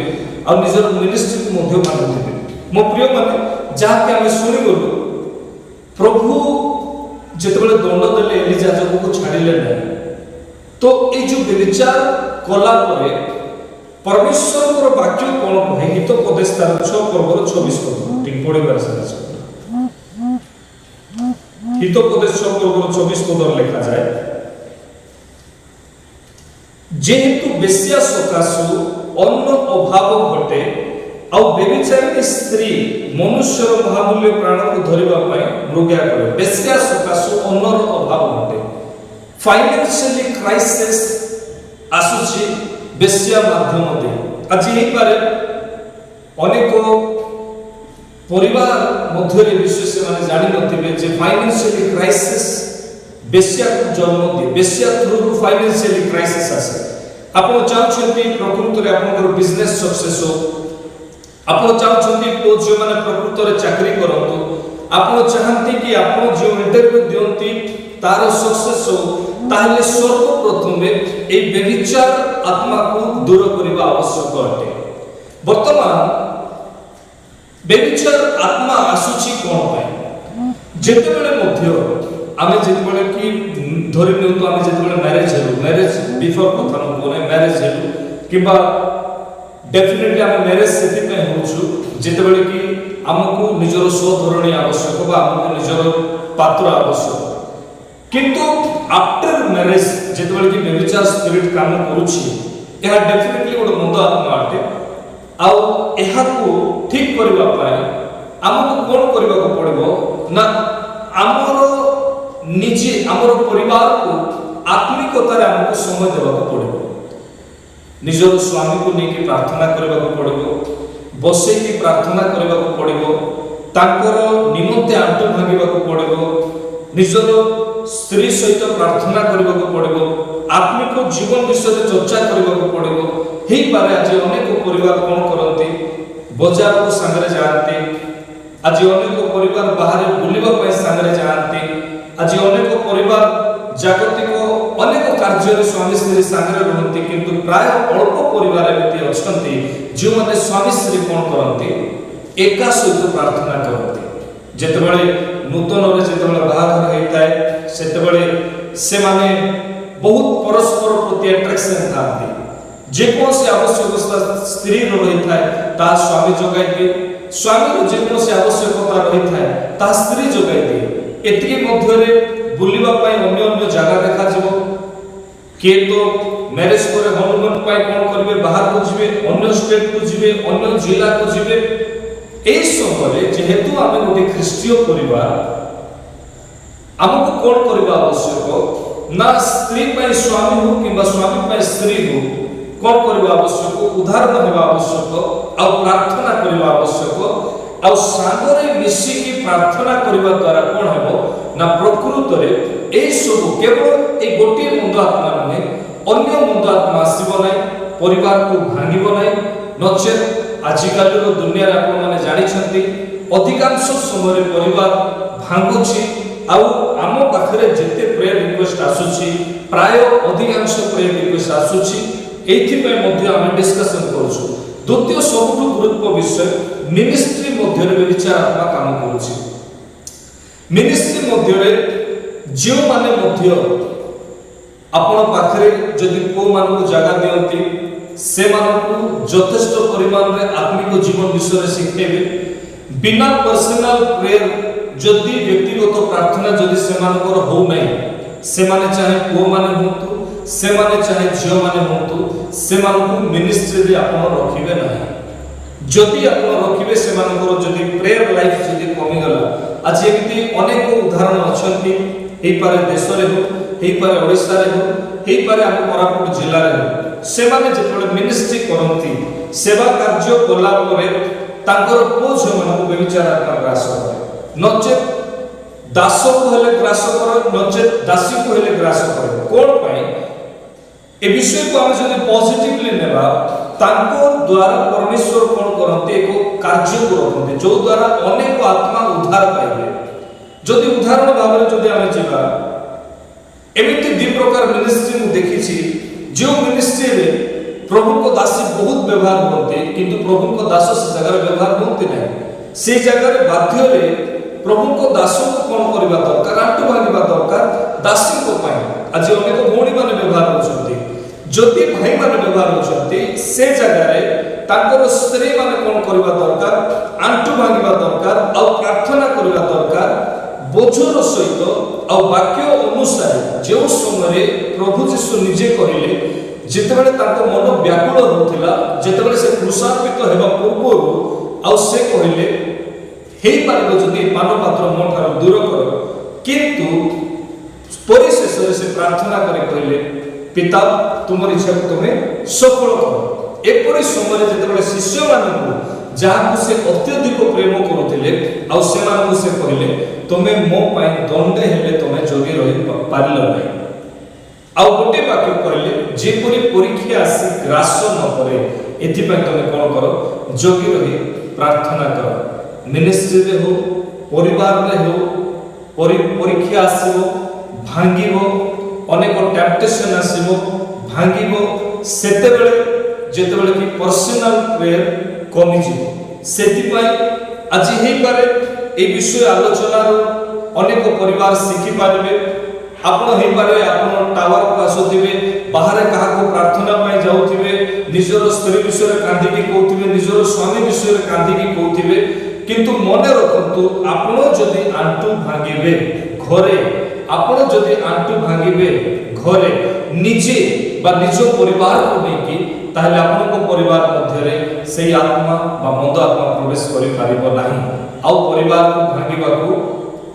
आ निजर मिनिस्ट्री को भांगुवे। मो प्रिय माने जहाँकि आम शुणीगलु प्रभु जिते दंड देले एलिजा को छाड़िले ना, तो ये जो व्यभिचार कला परे परमेश्वर वाक्य कौन कहे हितोपदेश 6:26 ठीक पढ़िबार से हितोपदेश 6:24 लिखा जाए, जेहेतु बेश्या सकाशु अन्न अभाव घटे आ व्यभिचारिणी स्त्री मनुष्यर महामूल्य प्राण को धरिबा पई मृग्या करे। बेश्या सकाशु अन्नर अभाव घटे, फाइनेंशियली क्राइसिस आसुची बेश्या माध्यम दे। आज यही पारे अनेक परिवार मध्य विशेष माने जानि नथिबे जे फाइनेंशियली क्राइसिस बेश्या को जन्म दे, बेश्या थ्रू फाइनेंशियली क्राइसिस आसे। आपण चाहछन्ती प्रकृत रे आपनकर बिजनेस सक्सेस हो, आपण चाहछन्ती तो जे माने प्रकृत रे चाकरी करंतु, आपण चाहंती कि आपण जे इंटरव्यू दियंती तार सक्सेस हो, ताहले सर्वप्रथम ए व्यभिचार आत्मा को दूर करबा आवश्यक अटे। वर्तमान व्यभिचार आत्मा आसुची कोन पाए जेते बेले मध्य आमे जेते बेले कि धरि निउ तो आमे जेते बेले मैरिज बिफोर कथा न कोने मैरिज हेलु किबा डेफिनेटली आमे मैरिज सेति पे होछु जेते बेले कि हमकु निजरो स्वधरणी आवश्यक बा हमकु निजरो पात्र आवश्यक, किंतु आफ्टर मैरिज जेते बेले कि व्यभिचार स्पिरिट काम करूछि एहा डेफिनेटली गोटे मंद आत्मा अटे। आ एहा को ठीक करबा पाए हमकु कोन करबा को पड़बो ना हमरो निजे हमरो परिवार को आत्मिकता रे हमकु समय देबा को पड़बो, निजर स्वामी को नेकी प्रार्थना करबा को पड़बो, बसे की प्रार्थना करबा को पड़बो, तांकर निमंते आंटु भांगिबा को पड़बो, निजर स्त्री सहित प्रार्थना करबा को पड़बो, आत्मिक जीवन विषय चर्चा करबा को पड़बो। ही पारे आज अनेक परिवार कोन करंती बाजार को संगरे जानते, आज अनेक परिवार बाहर बुलिबा पय संगरे जानते, आज अनेक परिवार जागतिक अनेक कार्य स्वामी स्त्री संगरे रहंती, किंतु प्राय अल्प परिवार एमती अछंती जो माने स्वामी स्त्री कोन करंती एका सहित प्रार्थना करंती। जेतेबेले नूतन रे जेतेबेले बाहाघर हेताय सेतेबेले से माने बहुत परस्पर प्रति अट्रैक्शन थाती, जे कोन से आवश्यकता स्त्री रही थाए ता स्वामी जोगाई दिए, स्वामी जे कोन से आवश्यकता रही थाए ता स्त्री जोगाई दिए। एतिके मध्य रे बुलिबा पय अन्य अन्य जगह देखा जबो, के तो मैरिज करे हनुमान पय कोन करबे बाहर को जिवे, अन्य स्टेट को जिवे, अन्य जिला को जिवे। एई समय जेहेतु आमे गोटे ख्रीष्टीय परिवार हमको कोन करबा आवश्यक ना स्त्री पय स्वामी हो किबा स्वामी पय स्त्री हो कोन करबा आवश्यक, उदाहरण हेबा आवश्यक आ प्रार्थना करबा आवश्यक आ सागरे मिसी की प्रार्थना करबा द्वारा कोन हेबो ना प्रकृत रे ए सब केवल ए गोटे मंद आत्मा नहे अन्य मंद आत्मा आसीबो नै, परिवार को भांगिबो नै। नचेत आजिकाल रो दुनिया रे आपण माने जानि छथि अधिकांश समय परिवार भांगुछि आ आम पाखरे जेते प्रेयर रिक्वेस्ट आसुछि प्राय अधिकांश प्रेयर रिक्वेस्ट आसुछि एथि पे मध्ये हम डिस्कशन करूछु। द्वितीय सबुठु गुरुत्व विषय मिनिस्ट्री मध्य रे विचार आत्मा काम करूछि। मिनिस्ट्री मध्य रे जियो माने मध्य आपण पाखरे जदि को मान को जगह दियंती से मान को यथेष्ट परिमाण रे आत्मिक जीवन विषय रे शिखेबे। बिना पर्सनल प्रेयर जदि व्यक्तिगत प्रार्थना जदि से मानकर हो नहीं, से माने चाहे को माने होतु, से माने चाहे जियो माने होतु, से मानकु मिनिस्ट्री रे आपण रखिबे नाही। जदि आपण रखिबे से मानकर जदि प्रेयर लाइफ जदि कमी गला, आज एमिति अनेक उदाहरण अछंती, एई पारे देश रे हो, एई पारे ओडिसा रे हो, एई पारे हम कोरापुट जिल्ला रे हो, से माने जेतबे मिनिस्ट्री करंती सेवा कार्य कोला परे तांकर पोज मानकु व्यभिचार आत्मा ग्रास करे। नचेत दास को हेले ग्रास कर नचेत दासी को हेले ग्रास कर कोन पाई ए विषय को हम जदि पॉजिटिवली नेबा तांको द्वारा परमेश्वर कोन करते एक कार्य करते जो द्वारा अनेक आत्मा उद्धार पाइबे जदि उदाहरण भाव जदि आम जीवा एमिति दि प्रकार मिनिस्ट्री मु देखिछि जो मिनिस्ट्री रे प्रभु को दासी बहुत व्यवहार होते किंतु प्रभु को दास से जगह व्यवहार होते नहीं से जगह बाध्य रे प्रभु को दास को कोन करबा दरकार आंटू भागीबा दरकार दासी को पाई आज अनेक भौणी माने व्यवहार होछंती जदि भाई माने व्यवहार होछंती से जगह रे तांकर स्त्री माने कोन करबा दरकार आंटू भागीबा दरकार और प्रार्थना करबा दरकार बोझर सहित आ वाक्य अनुसार जो समय प्रभु जीशु निजे कहले जेतेबेले तांको मन व्याकुल होथिला जेतेबेले से क्रूसार्पित हेबा पूर्वरु आ से कहले हे पारिबो जदि पान पात्र मो ठार दूर कर किंतु परिशेष से प्रार्थना करे कहले पिता तुमर इच्छा को तुमे सफल करो एपरि समय जेतेबेले शिष्य मानकु जहाँ से अत्यधिक प्रेम करुले आ से कहले तुम्हें मो पाई दंडे हेले तुम्हें जोगी रही पारिल नहीं आ गोटे वाक्य कहले जेपरि परीक्षा आसी ग्रास न करे एथिपय तुमे कोन करो जोगी रही प्रार्थना करो मिनिस्ट्री रे हो परिवार रे हो परीक्षा आसीबो भांगीबो अनेक टेम्पटेशन आसीबो भांगीबो सेतेबेले जेतेबेले कि पर्सनल प्रेयर कमी जीवो सेतिपाई आज हे पारे ए विषय आलोचना अनेक परिवार शिखि पारिबे आपण हे पारे आपण टावर को आसुथिबे बाहर कहा को प्रार्थना पाई जाउथिबे निजर स्त्री विषय रे कांदी की कहउथिबे निजर स्वामी विषय रे कांदी की कहउथिबे किंतु मने रखंतु आपण जदि आंटू भांगीबे घरे आपण जदि आंटू भांगीबे घरे निजे बा निज परिवार को नेकी ताहले आपनको परिवार मध्य रे सेही आत्मा बा मंद आत्मा प्रवेश करि पारिबो नाही आ परिवार को भांगीबा को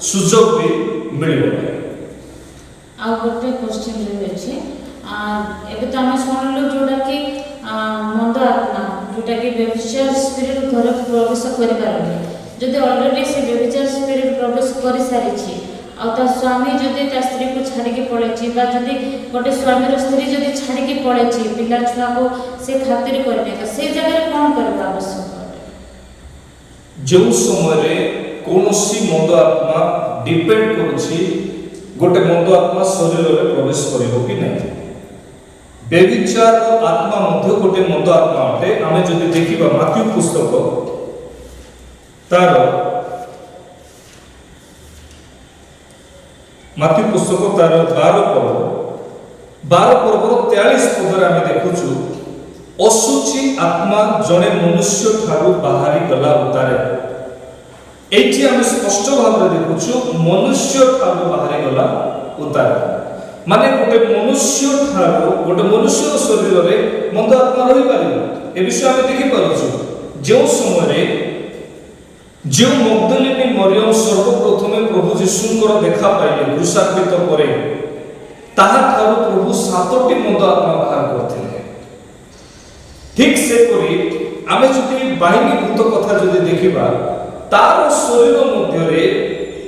सुजोग भी मिलिबो नाही आ गोटे क्वेश्चन रे अछि एबे त हम सुनलो जोडा कि मंद आत्मा जोटा कि व्यभिचार स्पिरिट घर प्रवेश करि पारबे जदि ऑलरेडी से व्यभिचार स्पिरिट प्रवेश करि सारिछि आ ता स्वामी जदि ता स्त्री को छाड़ी के पळेछि बा जदि गोटे स्वामी रो स्त्री जदि छाड़ी के पळेछि पिला छुआ को से खातिर करने का से जगह कोन करबा आवश्यक जो समय रे कोनोसी मंद आत्मा डिपेंड करूछि गोटे मंद आत्मा शरीर रे प्रवेश करिवो कि नै व्यभिचार आत्मा मध्य गोटे मंद आत्मा अटे आमे जदि देखिबा माथ्यू पुस्तक तार माथ्यू पुस्तक तार 12 पर्व 43 पदरे आमे देखुछु असुचि आत्मा जने मनुष्य ठारू बाहरी गला उतारे एठी आमे स्पष्ट भाव रे देखुछु मनुष्य ठारू बाहरी गला उतारे माने गोटे मनुष्य ठारू गोटे मनुष्य शरीर रे मंद आत्मा रहि पारिबो ए विषय आमे देखि पारुछु जो समय रे जो मग्दलिनी मरियम सर्वप्रथमे प्रभु जीशुंकर देखा पाइले क्रूसार्पित परे ताहा ठारू प्रभु 7टी मंद आत्मा बाहर करथिले ठीक से करी आमे जदि बाहिनी भूत कथा जदि देखिबा तार शरीर मध्य रे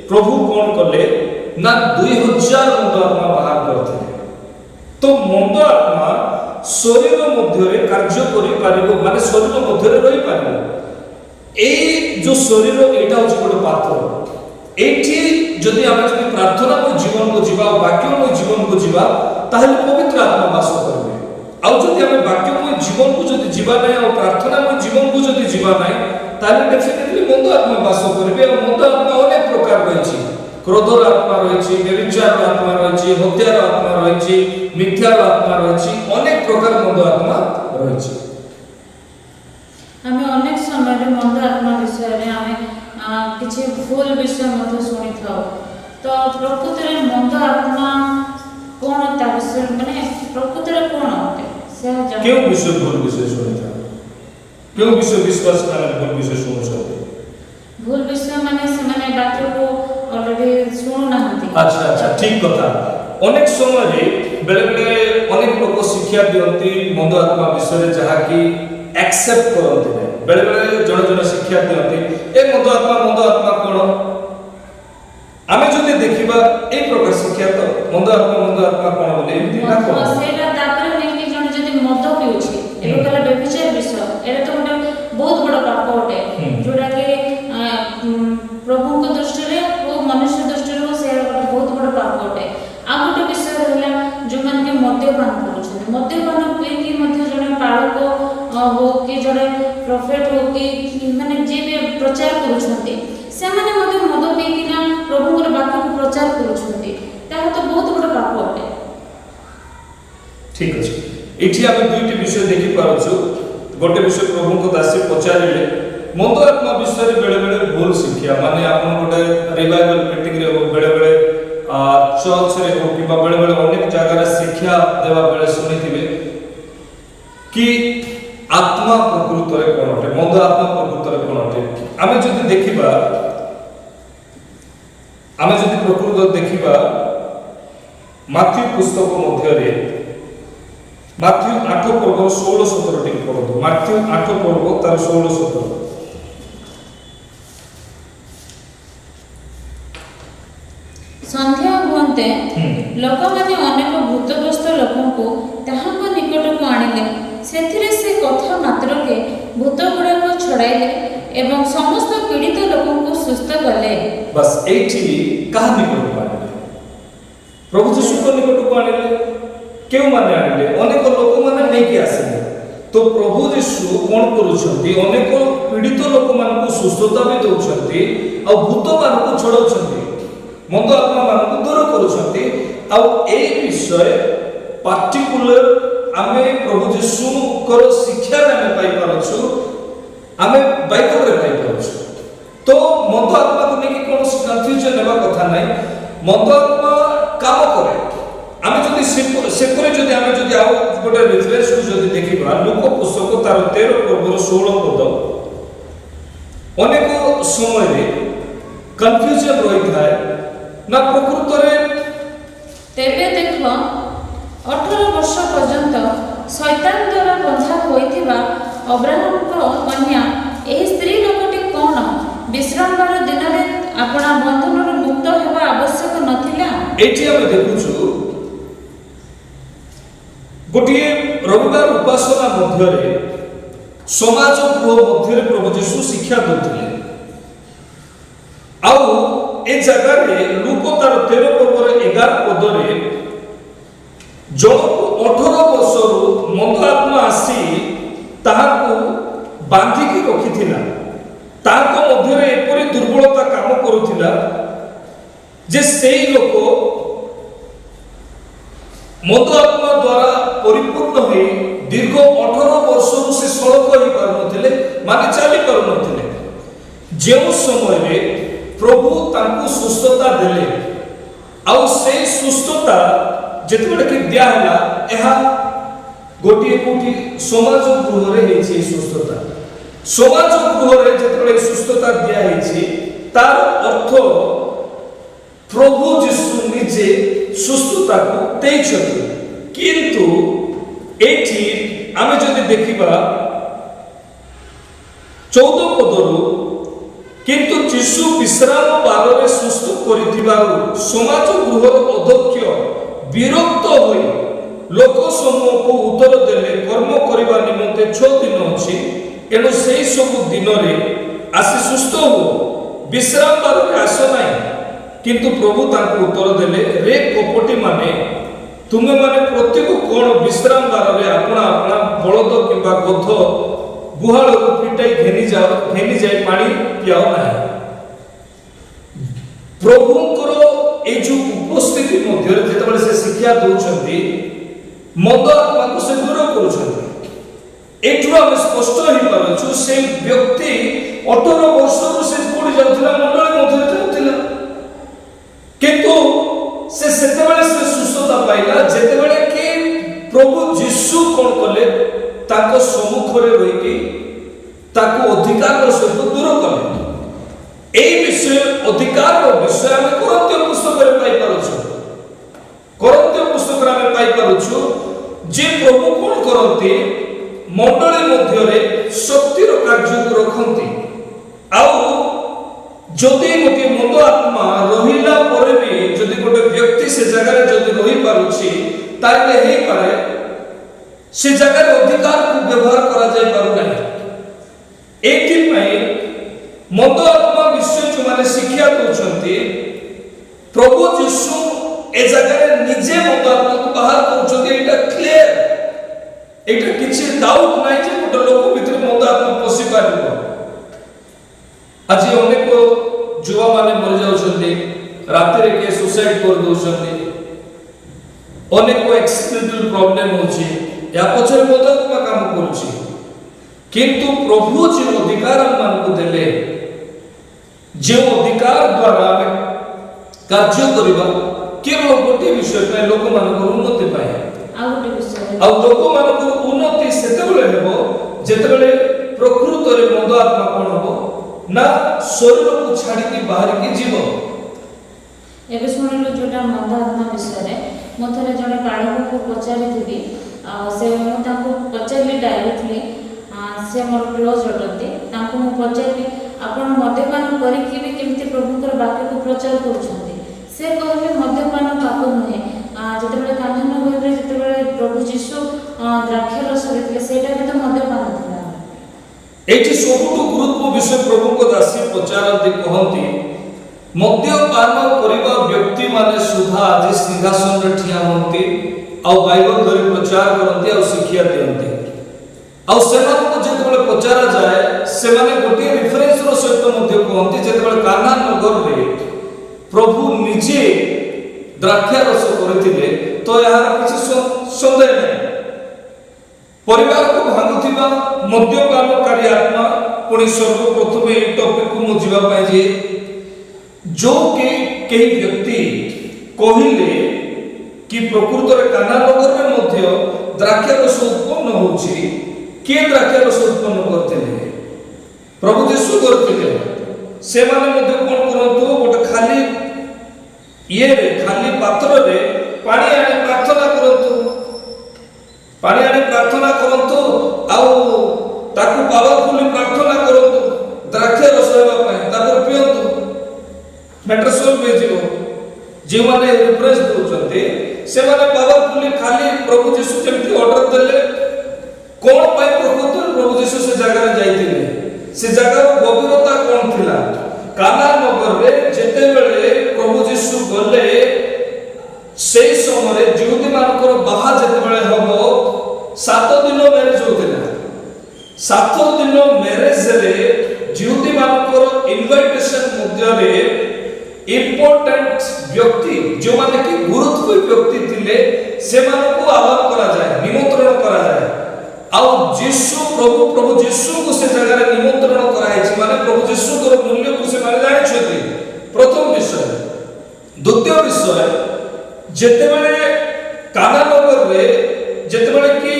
प्रभु कोन कले ना 2000 मंद आत्मा बाहर करथिले तो मंद आत्मा शरीर मध्य रे कार्य करि पारिबो माने शरीर मध्य रे रहि पारिबो ए जो शरीर एटा होछ गोटे पात्र एठी जदि आमे जदि प्रार्थना को जीवन को जीवा वाक्य को जीवन को जीवा ताहले पवित्र आत्मा वास करबे आ जदि आमे वाक्य को जीवन को जदि जीवा नै आ प्रार्थना को जीवन को जदि जीवा नै ताहले डेफिनेटली मंद आत्मा वास करबे आ मंद आत्मा अनेक प्रकार रहिछि क्रोधर आत्मा रहिछि व्यभिचार आत्मा रहिछि हत्यार आत्मा रहिछि मिथ्यार आत्मा रहिछि अनेक प्रकार मंद आत्मा रहिछि हमें अनेक समय रे मंद आत्मा विषय रे हमें किछि भूल विषय मत सुनि थाओ तो प्रकृत रे मंद आत्मा कोन ता विषय माने प्रकृत रे कोन होते से क्यों विषय भूल विषय सुनि था क्यों विषय विश्वास करने भूल विषय सुनु छथि भूल विषय माने से माने वाक्य को ऑलरेडी सुनु नाहंती अच्छा ठीक कथा अनेक समय रे बेले बेले अनेक लोक शिक्षा दियंती मंद आत्मा विषय रे जहा कि एक्सेप्ट करते हैं बेले बेले जड़े जड़े शिक्षा दियंती ए मंद आत्मा कोन এই প্রকার শিক্ষা তো মন্দ আত্মা কোন বলে এমতি না কোন সেটা তাପରେ নেকি জଣେ ଯଦି ମଦ ପିଉଛି ଏବେ କହିଲା ବ୍ୟଭିଚାର ବିଷୟ ଏଟା ତ ଗୋଟେ ବହୁତ ବଡ଼ ପାପ ଅଟେ ଯୋଉଟା କି ପ୍ରଭୁଙ୍କ ଦୃଷ୍ଟିରେ ଓ ମନୁଷ୍ୟ ଦୃଷ୍ଟିରେ ସେ ଗୋଟେ ବହୁତ ବଡ଼ ପାପ ଅଟେ। ଆଉ ଗୋଟେ ବିଷୟ ରହିଲା ଯୋଉମାନେ କି ମଦ୍ୟପାନ କରୁଛନ୍ତି, ମଦ୍ୟପାନ ପିଇକି ମଧ୍ୟ ଜଣେ ପାଳକ ହଉ କି ଜଣେ ପ୍ରଫେଟ ହଉ କି ମାନେ ଯିଏ ବି ପ୍ରଚାର କରୁଛନ୍ତି ସେମାନେ ମଧ୍ୟ ମଦ ପିଇକିନା ପ୍ରଭୁଙ୍କର ବାକ୍ୟକୁ ପ୍ରଚାର କରୁଛନ୍ତି, ତାହା ତ ବହୁତ ବଡ଼ ପାପ ଅଟେ। ঠিক আছে, এটি আমি দুইটি বিষয় দেখি পারছু। গোটে বিষয় প্রভুଙ୍କ দাসী পচারিলে মন্দ আত্মা বিষয়ে বেলে বেলে ভুল শিক্ষা, মানে আপন গোটে রিভাইভাল মিটিং রে বেলে বেলে চর্চ রে হো কিংবা বেলে বেলে অনেক জায়গায় শিক্ষা দেওয়া বেলে শুনিথিবে কি আত্মা প্রকৃতরে কোন অটে, মন্দ আত্মা প্রকৃতরে কোন অটে। আমি যদি দেখিবা, আমি যদি প্রকৃত দেখিবা মাথিউ পুস্তক মধ্যে মাথিউ 8 পর্ব 16-17 টি পড়ো। মাথিউ 8 পর্ব তার 16-17। ସନ୍ଧ୍ୟା ହୁଅନ୍ତେ ଲୋକମାନେ ଅନେକ ଭୂତଗ୍ରସ୍ତ ଲୋକଙ୍କୁ ତାହାଙ୍କ ନିକଟକୁ ଆଣିଲେ, ସେଥିରେ ସେ କଥା ମାତ୍ରକେ ଭୂତ ଗୁଡ଼ାକ ଛଡ଼ାଇଲେ ଏବଂ ସମସ୍ତ ପୀଡ଼ିତ ଲୋକଙ୍କୁ ସୁସ୍ଥ କଲେ। বাস এইটি কাহা নিকটକୁ আনিলে? প্রভু যিশুଙ୍କ নিকটକୁ আনিলে। কেউମାନେ আনিলে? অনেক ଲୋକମାନେ ନେଇକି ଆସିଲେ। তো প্রভু যিশু কোন କରୁଛନ୍ତି? অনেক পীড়িত ଲୋକମାନଙ୍କୁ ସୁସ୍ଥତା ବି ଦଉଛନ୍ତି ଆଉ ଭୂତମାନଙ୍କୁ ଛଡ଼ଉଛନ୍ତି, ମନ୍ଦ ଆତ୍ମାମାନଙ୍କୁ ଦୂର କରୁଛନ୍ତି। ଆଉ এই বিষয়ে পার্টিকুলার ଆମେ প্রভু যিশুଙ୍କର ଶିକ୍ଷାରେ ଆମେ ପାଇପାରୁଛୁ, ଆମେ ବାଇବଲରେ ପାଇପାରୁଛୁ। তো মন্দ আত্মাକୁ ନେଇକି କୌଣସି কনফ্ୟୁଜন ହେବା କଥା ନାହିଁ। মন্দ আত্মা কাম করে। আমি যদি সেপরে যদি আমি যদি আউ গোটে রেফারেন্সକୁ যদি ଦେଖିବା লুক পুস্তক তার 13 পর্বর 16 পদ, অনেক সময়ে কনফ্ୟୁଜন ରହିଥାଏ না প্রকৃতরে। ତେବେ ଦେଖ 18 ବର୍ଷ ପର୍ଯ୍ୟନ୍ତ ଶୈତାନ ଦ୍ୱାରା ବନ୍ଧା ହୋଇଥିବା ଅବ୍ରାହମଙ୍କ କନ୍ୟା ଏହି ସ୍ତ୍ରୀ ଲୋକଟି କ'ଣ ବିଶ୍ରାମବାର ଦିନରେ ଆପଣା ବନ୍ଧନରୁ ମୁକ୍ତ ହେବା ଆବଶ୍ୟକ ନଥିଲା? ଏଠି ଆମେ ଦେଖୁଛୁ ଗୋଟିଏ ରବିବାର ଉପାସନା ମଧ୍ୟରେ ସମାଜ ଗୃହ ମଧ୍ୟରେ ପ୍ରଭୁ ଯୀଶୁ ଶିକ୍ଷା ଦେଉଥିଲେ। ଆଉ ଏ ଜାଗାରେ ଲୁକ ତାର 13 ପର୍ବର 11 ପଦରେ ଜଣକୁ 18 ବର୍ଷରୁ ମନ୍ଦ ଆତ୍ମା ଆସି ତାହାକୁ ବାନ୍ଧିକି ରଖିଥିଲା। ତାଙ୍କ ମଧ୍ୟରେ ଏପରି ଦୁର୍ବଳତା କାମ କରୁଥିଲା ଯେ ସେଇ ଲୋକ ମନ୍ଦ ଆତ୍ମା ଦ୍ୱାରା ପରିପୂର୍ଣ୍ଣ ହୋଇ ଦୀର୍ଘ 18 ବର୍ଷରୁ ସେ ସଳଖ ହୋଇପାରୁନଥିଲେ, ମାନେ ଚାଲି ପାରୁନଥିଲେ। ଯେଉଁ ସମୟରେ ପ୍ରଭୁ ତାଙ୍କୁ ସୁସ୍ଥତା ଦେଲେ ଆଉ ସେଇ ସୁସ୍ଥତା ଯେତେବେଳେ କି ଦିଆହେଲା, ଏହା ଗୋଟିଏ କୋଉଠି ସମାଜ ଗୃହରେ ହେଇଛି। এই ସୁସ୍ଥତା ସମାଜ ଗୃହରେ ଯେତେବେଳେ ସୁସ୍ଥତା ଦିଆହେଇଛି ତାର ଅର୍ଥ ପ୍ରଭୁ ଯୀଶୁ ନିଜେ ସୁସ୍ଥତାକୁ ଦେଇଛନ୍ତି। କିନ୍ତୁ ଏଠି ଆମେ ଯଦି ଦେଖିବା 14 ପଦରୁ, କିନ୍ତୁ ଯୀଶୁ ବିଶ୍ରାମ ବାରରେ ସୁସ୍ଥ କରିଥିବାରୁ ସମାଜ ଗୃହର ଅଧ୍ୟକ୍ଷ ବିରକ୍ତ ହୋଇ ଲୋକ ସମୂହକୁ ଉତ୍ତର ଦେଲେ, କର୍ମ କରିବା ନିମନ୍ତେ 6 ଦିନ ଅଛି, ଏଣୁ ସେହି ସବୁ ଦିନରେ ଆସି ସୁସ୍ଥ ହୁଅ, ବିଶ୍ରାମ ବାରରେ ଆସ ନାହିଁ। କିନ୍ତୁ ପ୍ରଭୁ ତାଙ୍କୁ ଉତ୍ତର ଦେଲେ, ରେ କପଟି ମାନେ, ତୁମେ ମାନେ ପ୍ରତ୍ୟେକ କ'ଣ ବିଶ୍ରାମ ବାରରେ ଆପଣା ଆପଣା ବଳଦ କିମ୍ବା ଗଧ ଗୁହାଳକୁ ଫିଟାଇ ଘେନି ଯାଇ ପାଣି ପିଆଅ ନାହିଁ? ପ୍ରଭୁଙ୍କର এই যে উপস্থিতি ମଧ୍ୟରେ ଯେତେବେଳେ ସେ ଶିକ୍ଷା ଦେଉଛନ୍ତି, ମନ୍ଦ ଆତ୍ମାକୁ ସେ ଦୂର କରୁଛନ୍ତି। ଏଇଠୁ ଆମେ ସ୍ପଷ୍ଟ ହେଇପାରୁଛୁ ସେ ବ୍ୟକ୍ତି 18 ବର୍ଷରୁ ସେ କୋଉଠି ଯାଉଥିଲା? ମଣ୍ଡଳୀ ମଧ୍ୟରେ ଯାଉଥିଲା। କିନ୍ତୁ ସେ ସେତେବେଳେ ସେ ସୁସ୍ଥତା ପାଇଲା ଯେତେବେଳେ କି ପ୍ରଭୁ ଯୀଶୁ କ'ଣ କଲେ? ତାଙ୍କ ସମ୍ମୁଖରେ ରହିକି ତାକୁ ଅଧିକାରର ସହିତ ଦୂର କଲେ। এই বিষয়ে অধিকারর বিষয় আমি করন্থীয় পুস্তকরে পাইপারুଛୁ। করন্থীয় পুস্তকরে আমি পাইপারুଛୁ যে প্রভু কোন করନ୍ତି? মণ্ডলী মধ্যে শক্তির কার্যକୁ রখନ୍ତି। ଆଉ যদি গোটে মন্দ আত্মা রহিলা পরে বি যদি গোটে ताइले हे पारे से जगह अधिकार को व्यवहार करा जाय पारु नाही एथि पई मद आत्मा विषय जो माने शिक्षा दोचंती प्रभु यीशु ए जगह निजे मद आत्मा को बाहर करचंती एटा क्लियर एटा किछि डाउट नाही जे गोटे लोक भितर मद आत्मा पसि पारिबो आज अनेक युवा माने मर जाउछंती राति रे के सुसाइड कर दोछंती अनेक एक्सपीरियंशियल प्रॉब्लम होछि या पछरे मद आत्मा काम करूछि किंतु प्रभु जो अधिकार मान को देले जो अधिकार द्वारा कार्य करबा केवल गोटे विषय पे लोक मान को उन्नति पाए आ लोक मान को उन्नति सेते बेले हेबो जेते बेले प्रकृत रे मद आत्मा कोन हो ना शरीर को छाडी के बाहर के जीव एबे सुनिलो जोटा मद आत्मा विषय रे मथरे जने काढको को पचारि थिबी से मु ताको पचारि डायरेक्टली से मोर क्लोज अटते ताको मु पचारि आपण मद्यपान करिकि भी केमति प्रभुकर वाक्य को प्रचार करूछन्ते से कहले मद्यपान पाप नुहे जते बेले कान्हन होइबे जते बेले प्रभु यीशु द्राक्ष रस देले सेटा भी तो मद्यपान थिला एठी सबुठु गुरुत्व विषय प्रभु को दासी पचारନ୍ତି कहନ୍ତି मद्यपान करिबा व्यक्ति माने सुधा आज सिंहासन रे ठिया होंती आ बाइबल धरि प्रचार करନ୍ତି आ शिक्षा देंती आ सेमान को जते बेले पचारा जाय से माने गोटे रेफरेंस रो सहित मध्ये कहନ୍ତି जते बेले कान्हा नगर रे प्रभु निजे द्राक्ष रस करथिले तो यार किछि संदेह नै परिवार को भांगुथिबा मद्यपानकारी आत्मा पुणी सर्वप्रथम ए टॉपिक को मु जीवा पाए जे जो के कई व्यक्ति कहिले कि प्रकृत रे कान्हा नगर रे मध्ये द्राक्ष रस उत्पन्न होछि के द्राक्ष रस उत्पन्न करथिले प्रभु यीशु करथिले से माने मध्ये कोन करंतु गोटे खाली ये रे खाली पात्र रे पानी आने प्रार्थना करंतु पानी आने प्रार्थना करंतु आउ ताकू पावरफुली प्रार्थना करंतु द्राक्ष रस हेबा पय तापर पियंतु मैटर सॉल्व हो जिवो जे माने रिफ्रेश दोचंते से माने पावरफुली खाली प्रभु यीशु जेमति ऑर्डर देले कोन पय प्रभु यीशु से जगह रे जाइतिले से जगह रो गभीरता कोन थिला काना नगर रे जेते बेले प्रभु यीशु गले से समय यहूदी मानकर बाहा जेते बेले हबो 7 दिन मैरिज होतिला 7 दिन मैरिज रे यहूदी मानकर इनविटेशन मध्य रे इंपोर्टेंट व्यक्ति जो माने कि गुरुत्व व्यक्ति थिले से मानको आह्वान करा जाय निमंत्रण करा जाय आउ यीशु प्रभु यीशु को से जगह रे निमंत्रण कराय छि माने प्रभु यीशु को मूल्य को से माने जाय छथि प्रथम विषय द्वितीय विषय जेते बेले काना नगर रे जेते बेले कि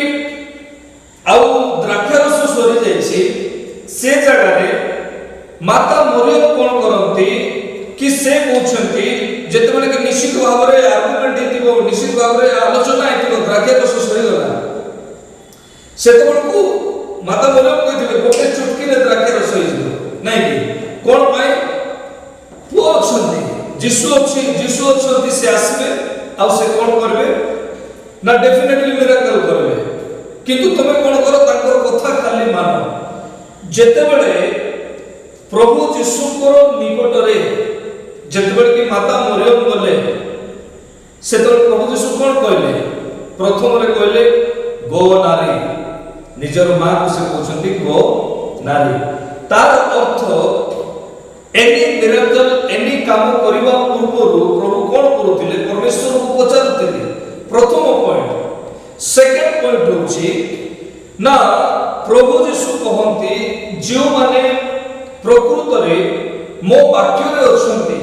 आउ द्राक्ष रस सरी जाय छि से जगह रे माता मरियम कोन करंती कि से कहउछंती जेते बेले कि निश्चित भाव रे आर्गुमेंट हेतिबो निश्चित भाव रे आलोचना हेतिबो द्राक्ष रस सरी गला सेते को माता मरियम कहिथिले गोटे चुटकी रे द्राक्ष रस होइजिबो नै कि कोन पाई पु अछंती यीशु अछंती से आसबे आ से कोन करबे ना डेफिनेटली मिरेकल करबे किंतु तमे कोन करो ताकर कथा खाली मानो जेते बेले प्रभु यीशु को निकट रे जेते बेले कि माता मरियम गले सेते प्रभु यीशु कोन कहले प्रथम रे कहले गो नारी निजर मां को से कहउछंती गो नारी तार अर्थ एनी मिरेकल एनी काम करिबा पूर्वरु प्रभु कोन करूथिले परमेश्वर को पचारुथिले प्रथम पॉइंट सेकंड पॉइंट होछि ना प्रभु यीशु कहंती जो माने प्रकृत रे मो वाक्य रे अछंती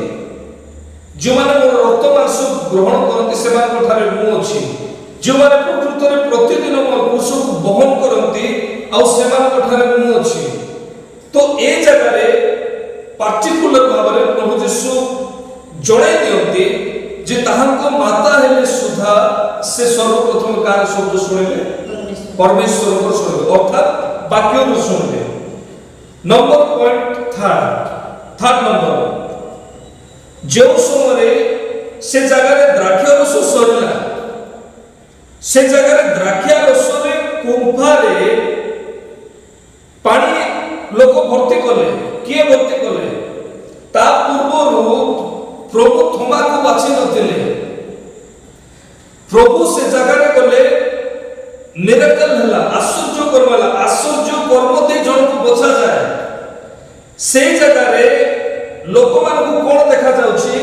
जो माने मोर रक्त मांस ग्रहण करंती से मान ठारे मु अछि जो माने प्रकृत रे प्रतिदिन मोर क्रूस को बहन करंती आ से मान ठारे मु अछि तो ए जगह रे पार्टिकुलर भाव रे प्रभु यीशु जणे दियंती जे ताहांको माता हेले सुधा से सर्वप्रथम कार शब्द सुनिले परमेश्वर को सुनिले अर्थात वाक्य को सुनिले नंबर पॉइंट थर्ड नंबर जो समय से जगह रे द्राक्ष रस सरिला से जगह द्राक्षा रसरे कुंभारे पानी लोक भर्ती कले किए भर्ती कले ता पूर्व प्रभु थोमा को बाछि नथिले प्रभु से जगह गले मिरेकल हला आश्चर्य कर्म दे जन को बचा जाए से जगह रे लोक मान को कोन देखा जाउछि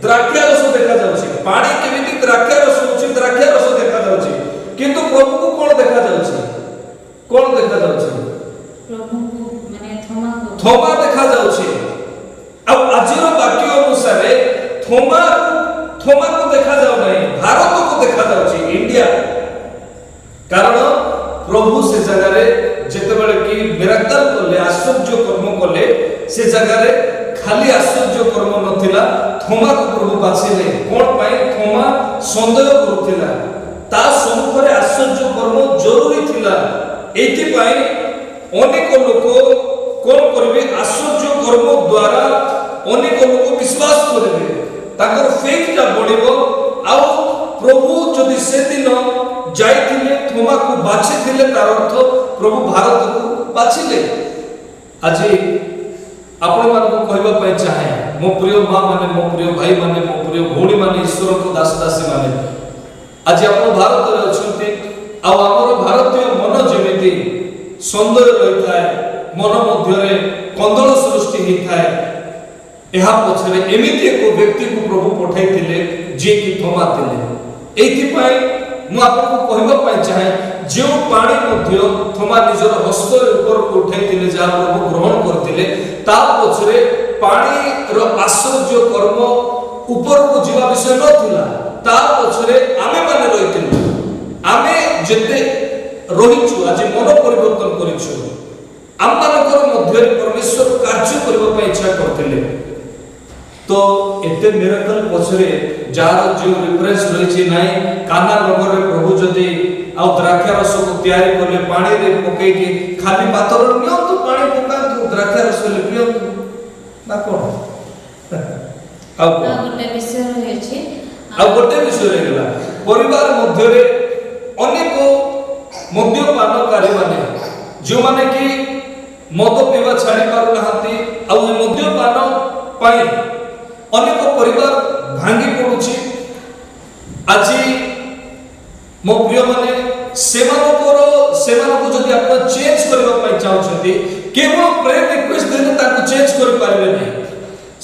द्राक्षा रस देखा जाउछि पानी केमिति द्राक्षा रस होछि द्राक्षा रस देखा जाउछि किंतु प्रभु को कोन देखा जाउछि प्रभु को माने थोमा देखा जाउछि अब आजिर वाक्य अनुसार थोमा को देखा जाउ नहीं भारत को देखा जाउछि इंडिया कारण प्रभु से जगह रे जेतेबेले कि मिराकल करले आश्चर्य कर्म करले से जगह रे खाली आश्चर्य कर्म नथिला थोमा को प्रभु बाछिले कोन पाई थोमा संदेह करथिला ता सम्मुखरे आश्चर्य कर्म जरूरी थिला एथि पाई अनेक लोक कोन करबे आश्चर्य कर्म द्वारा अनेक लोक विश्वास करबे ताकर फेथ ता बढ़िबो आ प्रभु जदि से दिन जाइथिले थोमा को बाछिथिले तार अर्थ प्रभु भारत को बाछिले आज आपण मान को कहबा पय चाहे मो प्रिय मां माने मो प्रिय भाई माने मो प्रिय भौणी माने ईश्वर को दास दासी माने आज आपण भारत रे अछंती आ हमर भारतीय मन जेमिति सुंदर रहिथाय मन मध्य रे कंदल सृष्टि हिथाय एहा पछरे एमिति एक व्यक्ति को प्रभु पठाइथिले जे कि थोमा थिले एथि पय मु आपन को कहबा पय चाहे जो पानी मध्य थोमा निजर हस्त ऊपर को उठाइथिले जा प्रभु ग्रहण करथिले ता पछरे पानी रो आश्चर्य कर्म ऊपर को जीवा विषय नथिला ता पछरे आमे माने रहिथिलु आमे जेते रहिछु आज मन परिवर्तन करिछु आम मानकर मध्य परमेश्वर कार्य करबा पय इच्छा करथिले तो एते मिरेकल पछरे जार जो रेफरेंस रहिछि नाही काना नगर रे प्रभु जदि आ द्राक्षा रस को तयारी करले पानी रे पकई के खाली पातर नियो तो पानी पका तो द्राक्षा रस ले पियो ना कोन आ गोटे विषय रहिछि गोटे विषय रे गेला परिवार मध्य रे अनेक मद्यपानकारी माने जो माने कि मद पीवा छाड़ी पारु नहांती आ मद्यपान पाई अनेक परिवार भांगी पड़ुछि आज मो प्रिय माने सेमानको जदि आपण चेंज करबा पय चाहउछथि केवल प्रेयर रिक्वेस्ट देले ताको चेंज कर पारबे नै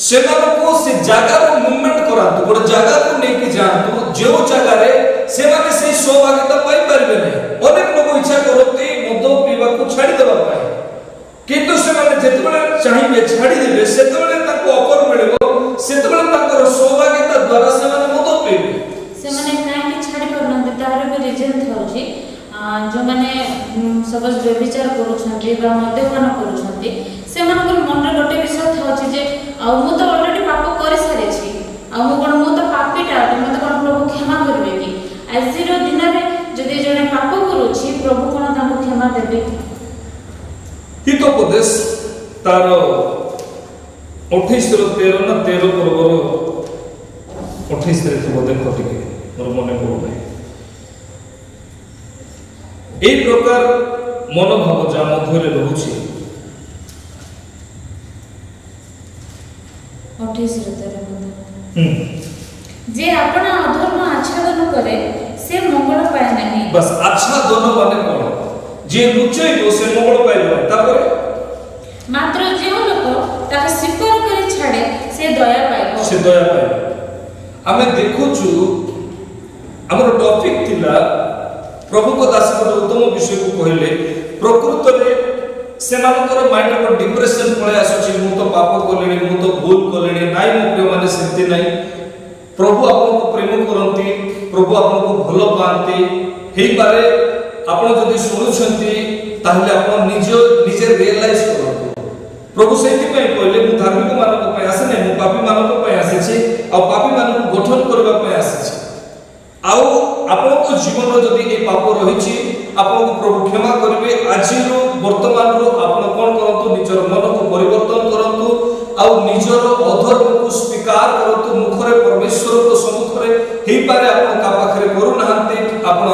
सेमानको से जागा रो मूवमेंट करांतु गोटे जागा को नै कि जानतु जो जागा रे सेमाने से सौभाग्यता पाई पारबे नै अनेक लोक इच्छा करते मद पीवा को छाड़ी देबा पय किंतु सेमाने जेतबेले चाहिबे छाड़ी देबे सेतबेले ताको ऑफर मिलबो सेतबेले ताकर सौभाग्यता द्वारा सेमाने मद पीबे सेमाने काहे कि छाड़ी परनते तार भी रीजन थाउची जो माने सबस व्यभिचार करूछंती बा मद्यपान करूछंती सेमानकर मन रे गोटे विषय थाउची जे आ मु तो ऑलरेडी पाप करि सारे छी आ मु तो पापीटा मते कोन प्रभु क्षमा करबे कि आजिर दिन रे जदि जने पाप करूछि प्रभु कोन ताको क्षमा देबे हितोपदेश तार 28 रो 13 ना 13 पर्वर 28 रे तो देखो टिके मोर मने पड़ो नै এই প্রকার মনোভাব যা মধ্যে রহুছি 28 যে আপনা অধর্ম আচ্ছাদন করে সে মঙ্গল পায় নাই बस আচ্ছাদন মানে কোন যে লুচাইবো সে মঙ্গল পাইবো তারপরে মাত্র যে লোক তাকে স্বীকার করে ছাড়ে সে দয়া পাইবো আমি দেখুছু আমার টপিক থিলা प्रभु को दास को उत्तम विषय को कहले प्रकृत रे सेमानकर माइंड पर डिप्रेशन पळे आसुची मु तो पाप करलेनी मु तो भूल करलेनी नाइ मो प्रिय माने सेति नाइ प्रभु आपन को प्रेम करंती प्रभु आपन को भलो पांती हेई पारे आपन जदि सुनुछंती ताहले आपन निजे रियलाइज करंतु प्रभु सेति पय कहले मु धार्मिक मानक पय आसे नै मु पापी मानक पय आसे छी आ पापी मानक गठन करबा पय आसे छी आउ आपण को जीवन रो जदि ए पाप रहिछि आपण को प्रभु क्षमा करिवे आजिरो वर्तमान रो आपण कोन करंतु निजर मन को परिवर्तन करंतु आउ निजर अधर्म को स्वीकार करंतु मुखरे परमेश्वर को सम्मुखरे हेई पारे आपण का पाखरे करू नहंती आपण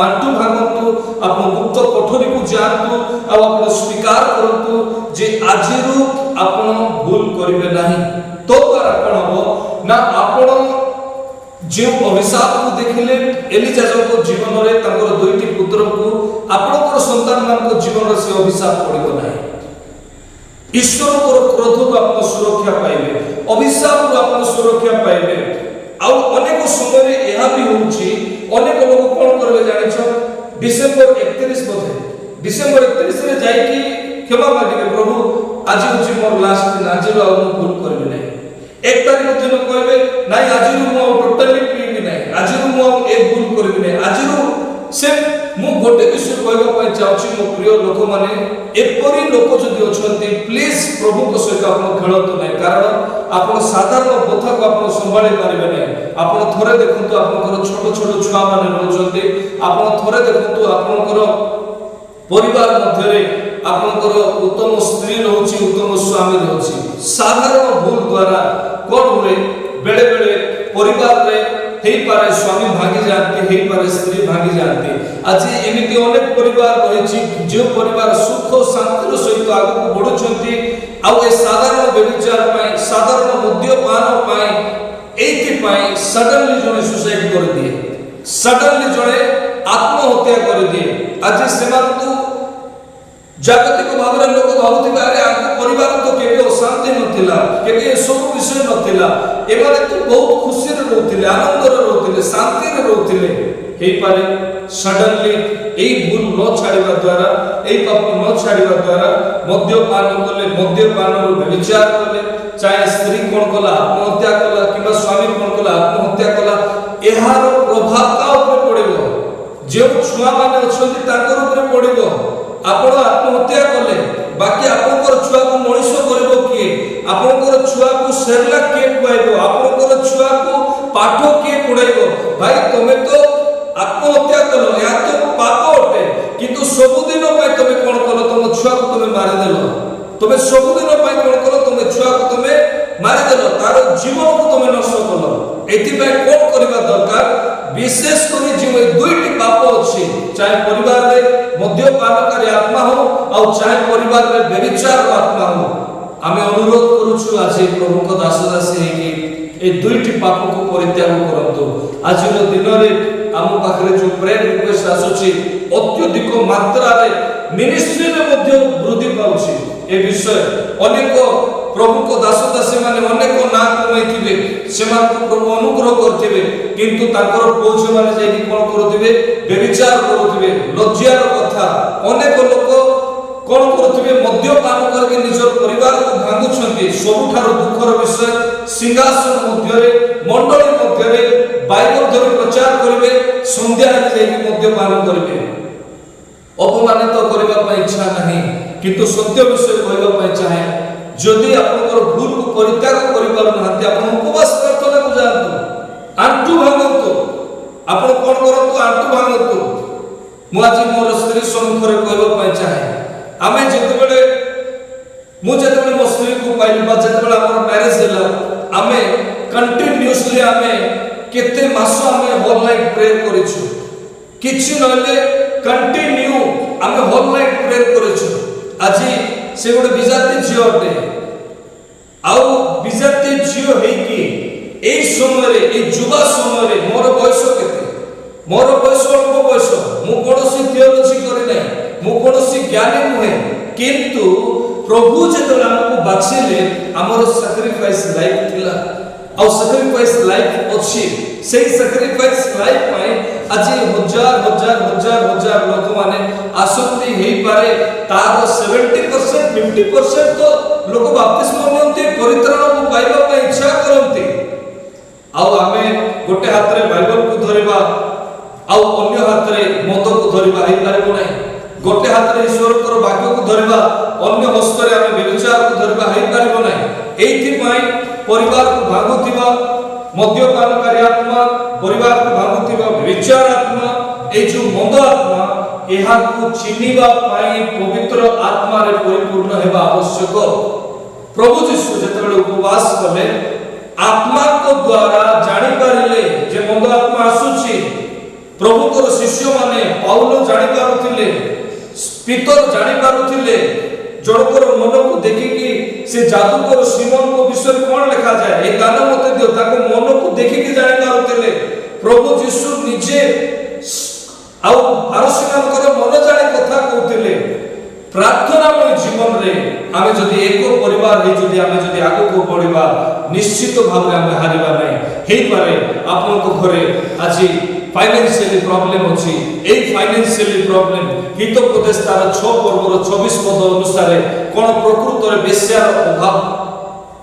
आपण स्वीकार करंतु जे आजिरु आपण भूल करिवे नाही तो द्वारा कोन हो ना आपण जे अभिशाप को देखिले एलिजाबेथ को जीवन रे तांकर दुईटी पुत्र को आपनकर संतान मान को जीवन रे से अभिशाप पड़िबो नाही ईश्वर को क्रोध को आपण सुरक्षा पाइबे अभिशाप को आपण सुरक्षा पाइबे आ अनेक समय रे एहा भी होउची अनेक लोग कोन करबे जानि छ डिसेंबर 31 बजे डिसेंबर 31 रे जाई कि क्षमा मागिबे प्रभु आज होची मोर लास्ट दिन आज रो हम भूल करबे नाही एक तारिख दिन कहबे नाही आज रो हम टोटली पीबी नाही आज रो हम एक भूल करबे नाही आज रो से मु गोटे विषय कहबा पय चाहूची मो प्रिय लोक माने एपरी लोक जदि अछंती प्लीज प्रभु को सहित आपण खेलतो नाही कारण आपण साधारण कथा को आपण संभाळी पारिबे नाही आपण थोरे देखंतु आपनकर छोट छोट छुआ माने रहउचंती आपण थोरे देखंतु आपनकर परिवार मध्य रे आपनकर उत्तम स्त्री रहउची उत्तम स्वामी रहउची साधारण भूल द्वारा कोन हुए बेले बेले परिवार रे हेई पारे स्वामी भागी जानते हेई पारे स्त्री भागी जानते आज एमिति अनेक परिवार रहिछि जे परिवार सुख शांतिर सहित आगु बढ़ुछंती आ ए साधारण व्यभिचार पय साधारण मद्यपान पय एति पय सडनली जने सुसाइड कर दिए सडनली जने आत्महत्या कर दिए आज सेमानकु जागतिक भावरे लोक भाबुथिबा अरे आंको परिवार तो केबे अशांति नथिला केबे सब विषय नथिला एमाने तो बहुत खुशी रे रहउथिले आनंद रे रहउथिले शांति रे रहउथिले हेई पारे सडनली एई भूल न छाड़िबा द्वारा एई पाप न छाड़िबा द्वारा मद्यपान कले मद्यपान रो व्यभिचार कले चाहे स्त्री कोन कला आत्महत्या कला किबा स्वामी कोन कला आत्महत्या कला एहार प्रभाव का ऊपर पड़िबो जे छुआ माने अछंती तांकर ऊपर पड़िबो आपण आत्महत्या कले बाकी आपनकर छुआ को मनुष्य करबो किए आपनकर छुआ को सेरला के खुआइबो आपनकर छुआ को पाठ के पढाइबो भाई तमे तो आत्महत्या कलो या तो पाप होते किंतु सबुदिन पय तमे कोन कलो तम छुआ को तमे मारि देलो तमे सबुदिन पय कोन कलो तमे छुआ को तमे मारि देलो तार जीवन को तमे नष्ट कलो एति पय कोन करबा दरकार विशेष करी जे दुईटी पाप अछि चाहे परिवार रे मद्यपानकारी आत्मा हो आ चाहे परिवार रे व्यभिचार आत्मा हो आमे अनुरोध करूछु आज प्रभु को दास दासी हेकी ए दुईटी पाप को परित्याग करंतु आज रो दिन रे आम पाखरे जो प्रेयर रिक्वेस्ट आसुची अत्यधिक मात्रा रे मिनिस्ट्री रे मध्ये वृद्धि पाउची ए विषय अनेक प्रभु को दास दासी माने अनेक ना कमाइथिबे सेमान को प्रभु अनुग्रह करथिबे किंतु ताकर पौष माने जाई कोन करथिबे व्यभिचार करथिबे लज्जार कथा अनेक लोक कोन करथिबे मद्यपान करके निज परिवार को भांगुछंती सबुठार दुखर विषय सिंहासन मध्य रे मंडली मध्य रे बाइबल धरि प्रचार करिवे संध्या रे जाई मद्यपान करिवे अपमानित करबा पय इच्छा नाही किंतु सत्य विषय कहबा पय चाहे जदि आपनकर भूल को परित्याग करि पारु नाते आपन उपवास प्रार्थना को जानतु आंटू भांगतु आपन कोन करतु आंटू भांगतु मु आज मोर स्त्री सम्मुखरे कहबा पय चाहे आमे जेतेबेले मु जेतेबेले मो स्त्री को पाइल बा जेतेबेले हमर मैरिज होला आमे कंटिन्यूअसली आमे केते मास आमे होल नाइट प्रेयर करिछु किछि नले कंटिन्यू आमे होल नाइट प्रेयर करिछु आज से गोटे विजाती झियो अटे आउ विजाती झियो हेकी एई समय रे एई जुवा समय रे मोर बयस केते मोर बयस अल्प बयस मु कोनोसी थियोलॉजी करि नै मु कोनोसी ज्ञानी नुहे किंतु प्रभु जेतला हमकु बाछिले हमर सैक्रिफाइस लाइफ थिला आ सैक्रिफाइस लाइफ अछि सेई सैक्रिफाइस लाइफ पय आज हजार हजार हजार हजार लोक माने आसक्ति हेई पारे तार 70% 50% तो लोक बाप्तिस्म नियंते परित्राण को पाइबा पय इच्छा करंती आ आमे गोटे हाथ रे बाइबल को धरिबा आ अन्य हाथ रे मद को धरिबा हेई पारबो नै गोटे हाथ रे ईश्वर को वाक्य को धरिबा अन्य हस्त रे आमे व्यभिचार को धरिबा हेई पारबो नै एथि पय परिवार को भागुथिबा मद्यपानकारी आत्मा परिवार को भागुथिबा व्यभिचार आत्मा ए जो मंद आत्मा एहा को चिनिबा पई पवित्र आत्मा रे परिपूर्ण हेबा आवश्यक प्रभु यीशु जेतेबेले उपवास कले आत्मा को द्वारा जानि पारिले जे मंद आत्मा आसुची प्रभु को शिष्य माने पाउलो जानि पारुथिले ପିତର ଜାଣି ପାରୁଥିଲେ ଜଣଙ୍କର ମନକୁ ଦେଖିକି ସେ ଯାଦୁକର ସିମୋନଙ୍କ ବିଷୟରେ କଣ ଲେଖାଯାଏ ଏ ଦାନ ମତେ ଦିଅ ତାଙ୍କ ମନକୁ ଦେଖିକି ଜାଣି ପାରୁଥିଲେ ପ୍ରଭୁ ଯୀଶୁ ନିଜେ ଆଉ ପାରସୀମାନଙ୍କର ମନ ଜାଣି କଥା କହୁଥିଲେ ପ୍ରାର୍ଥନାମୟ ଜୀବନରେ ଆମେ ଯଦି ଏକ ପରିବାର ହେଇ ଯଦି ଆମେ ଯଦି ଆଗକୁ ବଢିବା ନିଶ୍ଚିତ ଭାବରେ ଆମେ ହାରିବା ନାହିଁ ହେଇପାରେ ଆପଣଙ୍କ ଘରେ ଆଜି फाइनेंशियली प्रॉब्लम अछि ए फाइनेंशियली प्रॉब्लम हितोपदेश तार 6 पर्वर 24 पद अनुसार कोन प्रकृत रे बेश्यार अभाव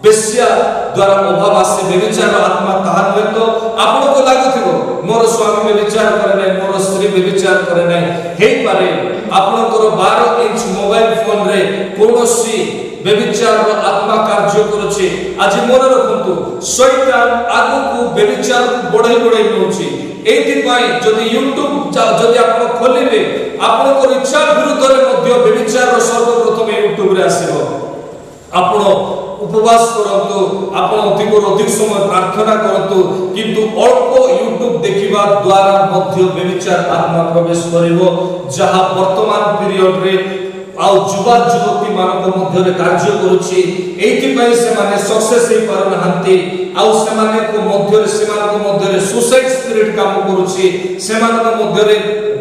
बेश्या द्वारा अभाव आसे व्यभिचार आत्मा ताहा न तो आपन को लागुथिबो मोर स्वामी व्यभिचार करे नै मोर स्त्री व्यभिचार करे नै हेई पारे आपन को 12 इंच मोबाइल फोन रे कोनोसी व्यभिचार आत्मा कार्य करूची आज मन रखंतु शैतान आगु को व्यभिचार को बढ़ाई बढ़ाई नउची एथि पाई जदि यूट्यूब जदि आपण खोलिबे आपण को इच्छा विरुद्ध रे मध्य व्यभिचार सर्वप्रथम यूट्यूब रे आसीबो आपण उपवास करंतु आपण अधिक समय प्रार्थना करंतु किंतु अल्प यूट्यूब देखिबा द्वारा मध्य व्यभिचार आत्मा प्रवेश करिवो जहा वर्तमान पीरियड रे आ युवा युवती मानक मध्य रे कार्य करूची एथि पई से माने सक्सेस हे पर नहंती आ से माने को मध्य रे सेमान को मध्य रे सुसाइड स्पिरिट काम करूची सेमान को मध्य रे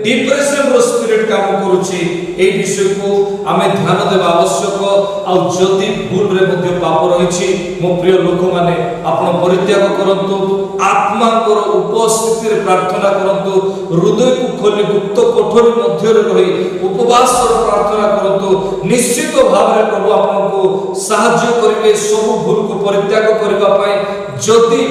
डिप्रेशन रो स्पिरिट काम करूची ए विषय को हमें ध्यान देबा आवश्यक आ जति भूल रे मध्य पाप रहिची मो प्रिय लोक माने आपण परित्याग करंतु आत्मा को उपस्थिति रे प्रार्थना करंतु हृदय को खोली गुप्त कोठरी मध्य रे रही उपवास रो प्रार्थना करंतु निश्चित भाव रे प्रभु आपन को सहाय्य करिवे सब भूल को परित्याग करबा पाए जति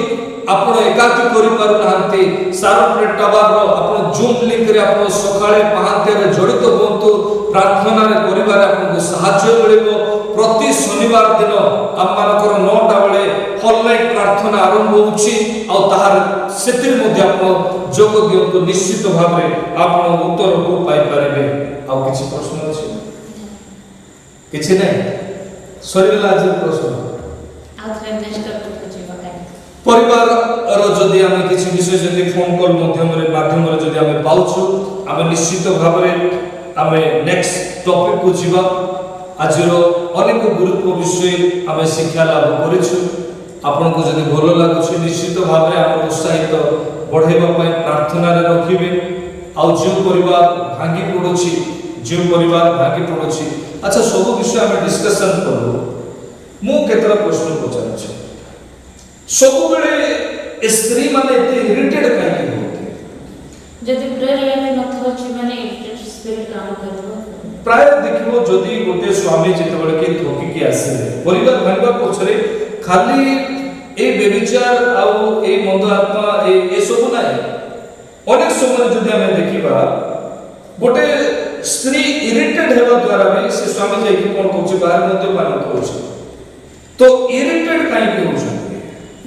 आपण एकाकी करि पारु नांती सारप्रे टावर रो आपण जूम लिंक रे आपण सकाळे पहाते रे जड़ित होंतु प्रार्थना रे परिवार आपन को सहाय्य मिलिबो प्रति शनिवार दिन आपनकर 9टा बेले ऑनलाइन प्रार्थना आरंभ होउची आ ताहार सेतिर मध्ये आपण जोग दियंतु निश्चित भाव रे आपण उत्तर को पाई पारिबे आ किछि प्रश्न अछि किछि नै सरिला आज प्रश्न आथरे नेक्स्ट टॉपिक को जीवा काई परिवार रो जदि हम किछि विषय जदि फोन कॉल माध्यम रे जदि हम पाउछु हम निश्चित भाव रे हम नेक्स्ट टॉपिक को जीवा आज रो अनेक गुरुत्व विषय हम शिक्षा लाभ करिछु आपन को जदि भलो लागुछि निश्चित भाव रे हम उत्साहित बढ़ेबा पय प्रार्थना रे रखिबे आ जो परिवार भांगी पडुछि जो परिवार भांगी पडुछि अच्छा सब विषय हम डिस्कशन करबो मु केतरा प्रश्न पचारछि सब बेले स्त्री माने एते इरिटेट काहे होते जदि प्रेयर लाइफ नथो अछि माने इरिटेट स्पिरिट काम करबो प्राय देखिबो जदि गोटे स्वामी जेते बेले के थोकी के आसीले परिवार भांगबा पछरे खाली ए व्यभिचार आ ए मंद आत्मा ए सब नाही अनेक समय जदि हम देखिबा गोटे स्त्री इरिटेट हेबा द्वारा भी से स्वामी जाई के कोन कहउछ बाहर मते पालन कहउछ तो इरिटेट काहे के होछ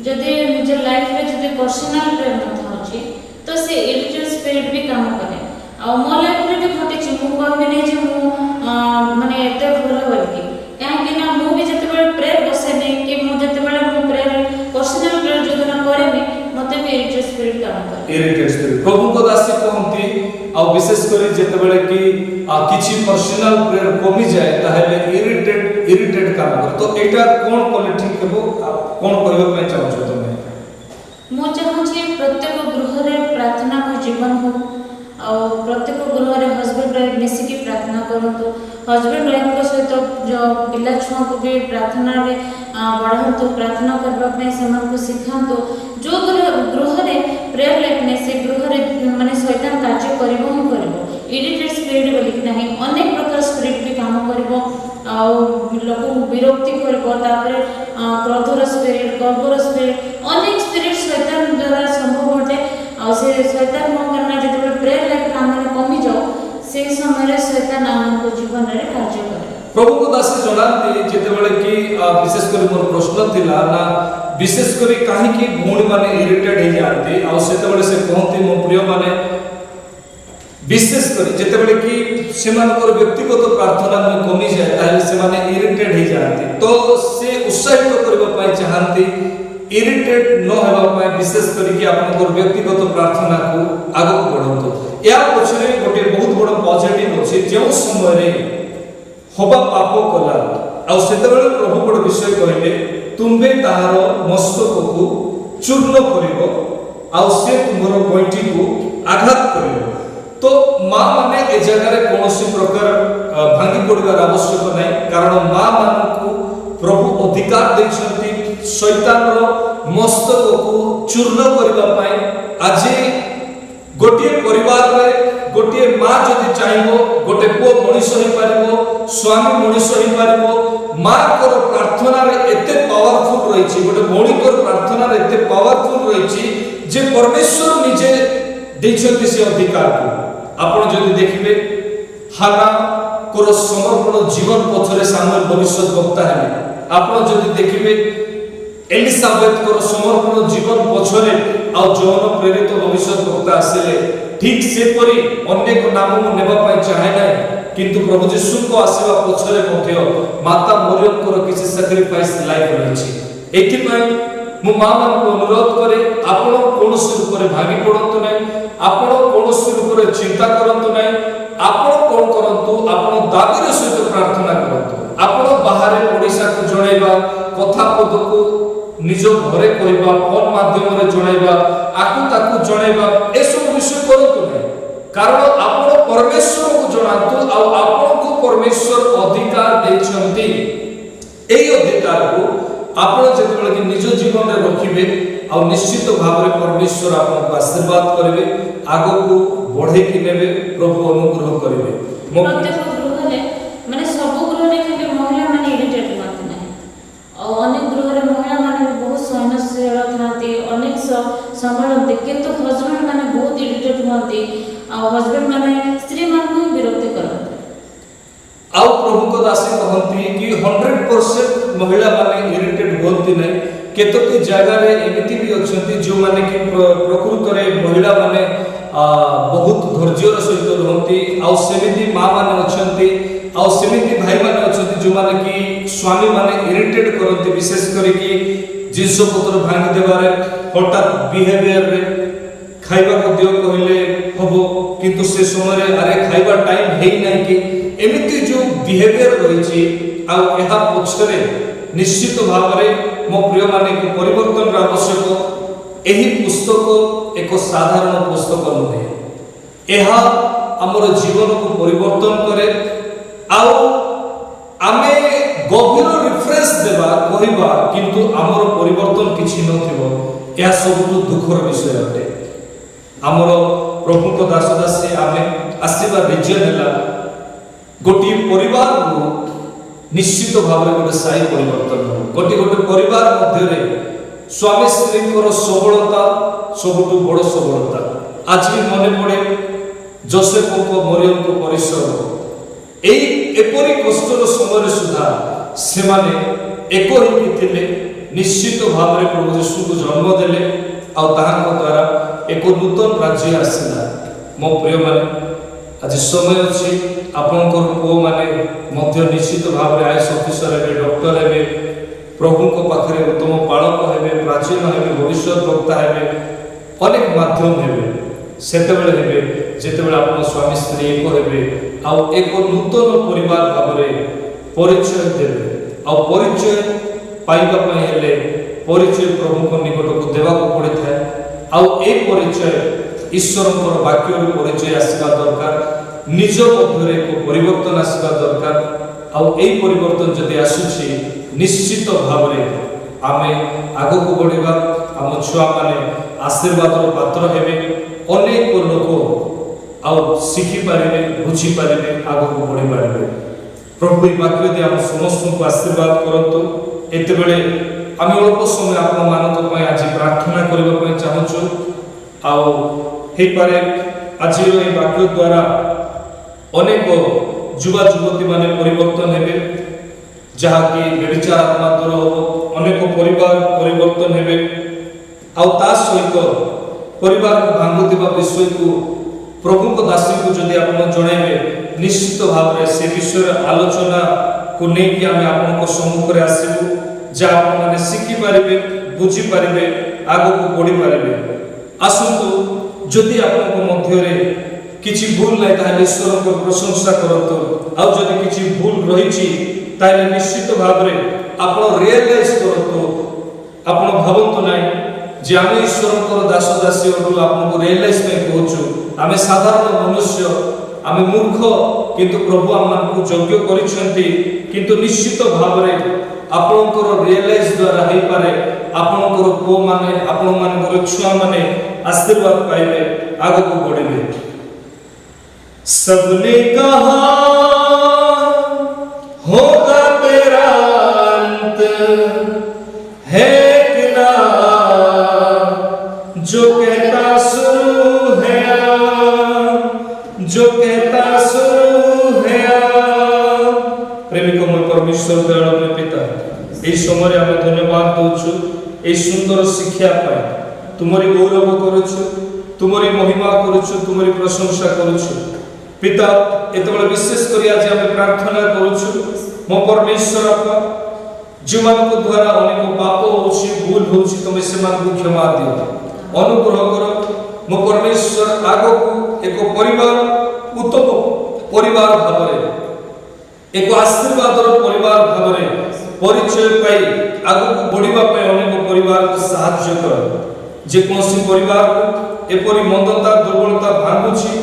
जदि निज लाइफ रे जदि पर्सनल प्रेम नथा अछि तो से इरिटेट स्पिरिट भी काम करे आ मो लाइफ रे भी घटे छि मु कहबे नै जे मु माने एते भलो होलकी काहे कि ना मु भी जते बेले प्रेयर बसे नै कि मु जते बेले मु प्रेयर पर्सनल प्रेयर जदि ना करे नै मते भी इरिटेट स्पिरिट काम करे इरिटेट स्पिरिट प्रभु को दासी कहंती आ विशेष करी जते बेले कि किछि पर्सनल प्रेयर कमी जाए ताहेले इरिटेट काम करे तो एटा कोन कोले ठीक हेबो कोन कहबे पय चाहू छ तमे मु चाहू छी प्रत्येक गृह रे प्रार्थना को जीवन हो आ प्रत्येक गृह रे हस्बैंड वाइफ मिसी की प्रार्थना करंतु हस्बैंड वाइफ के सहित जो पिला छुआ को भी प्रार्थना रे बढ़ांतु प्रार्थना करबा पे समान को सिखांतु जो गृह रे प्रेयर लाइफ ने से गृह रे माने शैतान कार्य करबो हम करबो इरिटेट स्पिरिट बोली नहीं अनेक प्रकार स्पिरिट भी काम करबो आ लोक विरक्ति करबो तापर क्रोधर स्पिरिट गर्वर स्पिरिट अनेक स्पिरिट शैतान द्वारा संभव होते आ से शैतान को करना जते प्रेयर लाइफ काम रे कमी जाओ से समय रे शैतान हमको जीवन रे कार्य करे प्रभु को दासी जणांती जेते बेले कि विशेष कर मोर प्रश्न थिला ना विशेष करी काहे कि भूणी माने इरिटेट हे जानती आ सेते बेले से कहंती मो प्रिय माने विशेष करी जेते बेले कि सेमानकर व्यक्तिगत प्रार्थना में कमी जाए ताले से माने इरिटेट हे जानती तो से उत्साहित करबा पाई चाहंती इरिटेट न हेबा पाए विशेष करिक आपनकर व्यक्तिगत प्रार्थना को आगु बढ़ंतु या पछरे गोटे बहुत बड़ पॉजिटिव अछि जे समय रे होबा पाप कला आ सेतेबेले प्रभु बड़ विषय कहले तुमे ताहार मस्तक को चूर्ण करिवो आ से तुमर गोइठी को आघात करिवो तो मां माने ए जगह रे कोनोसी प्रकार भांगी पड़िबार आवश्यक नै कारण मां मान को प्रभु अधिकार दैछंती शैतान रो मस्तक को चूर्ण करबा पाए आज गोटे परिवार रे गोटे मां जदि चाहिबो गोटे पुओ मनुष्य होई पारिबो स्वामी मनुष्य होई पारिबो मां को प्रार्थना रे एते पावरफुल रहिछि गोटे भौणी को प्रार्थना रे एते पावरफुल रहिछि जे परमेश्वर निजे दैछंती से अधिकार को आपण जदि देखिबे हाना को समर्पण जीवन पछरे सामुएल भविष्यद्वक्ता है आपण जदि देखिबे एलिसाबेथ को समर्पण जीवन पछरे आ जौन प्रेरित भविष्यद्वक्ता आसिले ठीक से परी अनेक नाम मु नेबा पाई चाहे नै किंतु प्रभु यीशु को आसीबा पछरे मध्य माता मरियम को किछि सैक्रिफाइस लाइफ रहिछि एथि पई मु मां मान को अनुरोध करे आपण कोनोसी रूप रे भागी पड़ंतु नै आपण कोनोसी रूप रे चिंता करंतु नै आपण कोन करंतु आपण दाबीर सहित प्रार्थना करंतु आपण बाहर ओडिसा को जणैबा कथा पद को निज घरे कहबा फोन माध्यम रे जणैबा आकु ताकु जणैबा ए सब विषय करंतु नै कारण आपण परमेश्वर को जणांतु आ आपण को परमेश्वर अधिकार दैछंती एई अधिकार को आपण जेतेबेले कि निज जीवन रे रखिबे आ निश्चित भाव रे परमेश्वर आपन को आशीर्वाद करिवे आगो को बढ़े कि नेबे प्रभु अनुग्रह करिवे प्रत्येक गृह रे माने सब गृह रे खाली महिला माने इरिटेट होत नै और अनेक गृह रे महिला माने बहुत सहनशील थाती अनेक संभालते किंतु हस्बैंड माने बहुत इरिटेट होती और हस्बैंड माने स्त्री मान को विरक्त करते आ प्रभु को दासी कहंती कि 100% महिला माने इरिटेट होती नै केतोटी जगह रे एमिति भी अछंती जो माने कि प्रकृत रे महिला माने बहुत धैर्यर सहित रहंती आ सेमिति मां माने अछंती आ सेमिति भाई माने अछंती जो माने कि स्वामी माने इरिटेट करंती विशेष करी कि जिंस पत्र भांगी देबारे हठात बिहेवियर रे खाइबा को दियो कहले हबो किंतु से समय रे अरे खाइबा टाइम हेई नै कि एमिति जो बिहेवियर रही छी आ एहा पछरे निश्चित भाव रे मो प्रिय माने को परिवर्तन रा आवश्यक एही पुस्तक एक साधारण पुस्तक नहे एहा हमर जीवन को परिवर्तन करे आउ आमे गभीर रिफ्रेश देबा कहिबा किंतु हमर परिवर्तन किछि नथिबो या सब दुखर विषय अटे हमर प्रभु को दास दासी आमे आसीबा रीजन हला गोटी परिवार को निश्चित भाव रे गोटे साई परिवर्तन हो गोटे परिवार मध्य रे स्वामी स्त्री को सबलता सबटु बड़ सबलता आज भी मने पड़े जोसेफ को मरियम को परिश्रम एई एपरी कष्टर समय सुधा से माने एक ही थिले निश्चित भाव रे प्रभु यीशु को जन्म देले आ ताहां द्वारा एक नूतन राज्य आसिला मो प्रिय माने आज समय अछि आपनकर पो माने मध्य निश्चित भाव रे आईएएस ऑफिसर हेबे डॉक्टर हेबे प्रभु को पाखरे उत्तम पालक हेबे प्राचीन हेबे भविष्यद्वक्ता हेबे अनेक माध्यम हेबे सेतेबेले हेबे जेतेबेले आपन स्वामी स्त्री एक हेबे आ एक नूतन परिवार भाव रे परिचय देबे आ परिचय पाइबा पई हेले परिचय प्रभु को निकट को देबा को पड़े थाए आ ए परिचय ईश्वरଙ୍କର ବାକ୍ୟର ପରିଚୟ ଆସିବା ଦରକାର ନିଜ ମଧ୍ୟରେ ଏକ ପରିବର୍ତ୍ତନ ଆସିବା ଦରକାର ଆଉ ଏହି ପରିବର୍ତ୍ତନ ଯଦି ଆସୁଛି ନିଶ୍ଚିତ ଭାବରେ ଆମେ ଆଗକୁ ବଢ଼ିବା ଆମ ଛୁଆମାନେ ଆଶୀର୍ବାଦର ପାତ୍ର ହେବେ ଅନେକ ଲୋକ ଆଉ ଶିଖିପାରିବେ ବୁଝିପାରିବେ ଆଗକୁ ବଢ଼ିପାରିବେ ପ୍ରଭୁ ଏହି ବାକ୍ୟ ଦେଇ ଆମ ସମସ୍ତଙ୍କୁ ଆଶୀର୍ବାଦ କରନ୍ତୁ ଏତେବେଳେ ଆମେ ଅଳ୍ପ ସମୟ ଆପଣମାନଙ୍କ ପାଇଁ ଆଜି ପ୍ରାର୍ଥନା କରିବା ପାଇଁ ଚାହୁଁଛୁ ଆଉ ହେଇପାରେ ଆଜିର ଏହି ବାକ୍ୟ ଦ୍ୱାରା ଅନେକ ଯୁବା ଯୁବତୀ ମାନେ ପରିବର୍ତ୍ତନ ହେବେ ଯାହାକି ବ୍ୟଭିଚାର ଆତ୍ମା ଦୂର ହେବ ଅନେକ ପରିବାର ପରିବର୍ତ୍ତନ ହେବେ ଆଉ ତା ସହିତ ପରିବାରକୁ ଭାଙ୍ଗୁଥିବା ବିଷୟକୁ ପ୍ରଭୁଙ୍କ ଦାସୀଙ୍କୁ ଯଦି ଆପଣ ଜଣାଇବେ ନିଶ୍ଚିତ ଭାବରେ ସେ ବିଷୟରେ ଆଲୋଚନାକୁ ନେଇକି ଆମେ ଆପଣଙ୍କ ସମ୍ମୁଖରେ ଆସିବୁ ଯାହା ଆପଣମାନେ ଶିଖିପାରିବେ बुझी पारे आग को बढ़ी पारे आसतु जदि आपन मध्य किछि भूल नहीं ताले ईश्वर को प्रशंसा करतु आ जदि किछि भूल रही ताले निश्चित भाव में आपण रियलाइज करतु आपण भावंतु नहीं जे आम ईश्वर दास दासी आपको रियलाइज नहीं कहूँ आम साधारण मनुष्य आम मूर्ख किंतु प्रभु आम योग्य किंतु निश्चित भाव में आपणकर रियलाइज द्वारा हो पारे आपणकर पु माने आपण मान छुआ माने आशीर्वाद पाइबे आग को बढ़े सबने कहा होगा तेरा अंत है कि ना जो कहता शुरू है जो कहता शुरू है प्रेमिक मैं परमेश्वर दयालु में पिता এই সময় আমি ধন্যবাদ দউछु এই সুন্দর শিক্ষা পাই তোমারি গৌরব করछु তোমারি মহিমা করछु তোমারি প্রশংসা করछु पिता एतबेले विशेष करी आज हम प्रार्थना करछु मो परमेश्वर आपा जीवन को द्वारा अनेक पाप होछि भूल होछि तुम से मान को क्षमा दियो अनुग्रह करो मो परमेश्वर आगो को एक परिवार उत्तम परिवार भाबरे एक आशीर्वादर परिवार भाबरे परिचय पाई आगो को बढ़िबा पे अनेक परिवार को सहायता कर जे कोनसी परिवार को एपरि मंदता दुर्बलता भांगुछि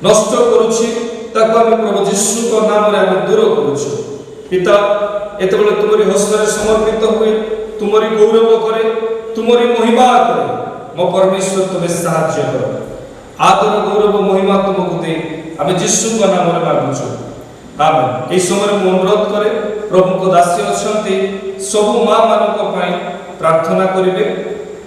नष्ट करुछि ताको हम प्रभु यीशु को नाम रे हम दूर करुछु पिता एतबेले तुमरी हस्त रे समर्पित हुए तुमरी गौरव करे तुमरी महिमा करे मो परमेश्वर तुम्हें सहायता करो आदर गौरव महिमा तुमको दे हम यीशु को नाम रे मांगुछु आमेन। ए समय में अनुरोध करे प्रभु को दासी अछंती सब मां मानक पई प्रार्थना करिवे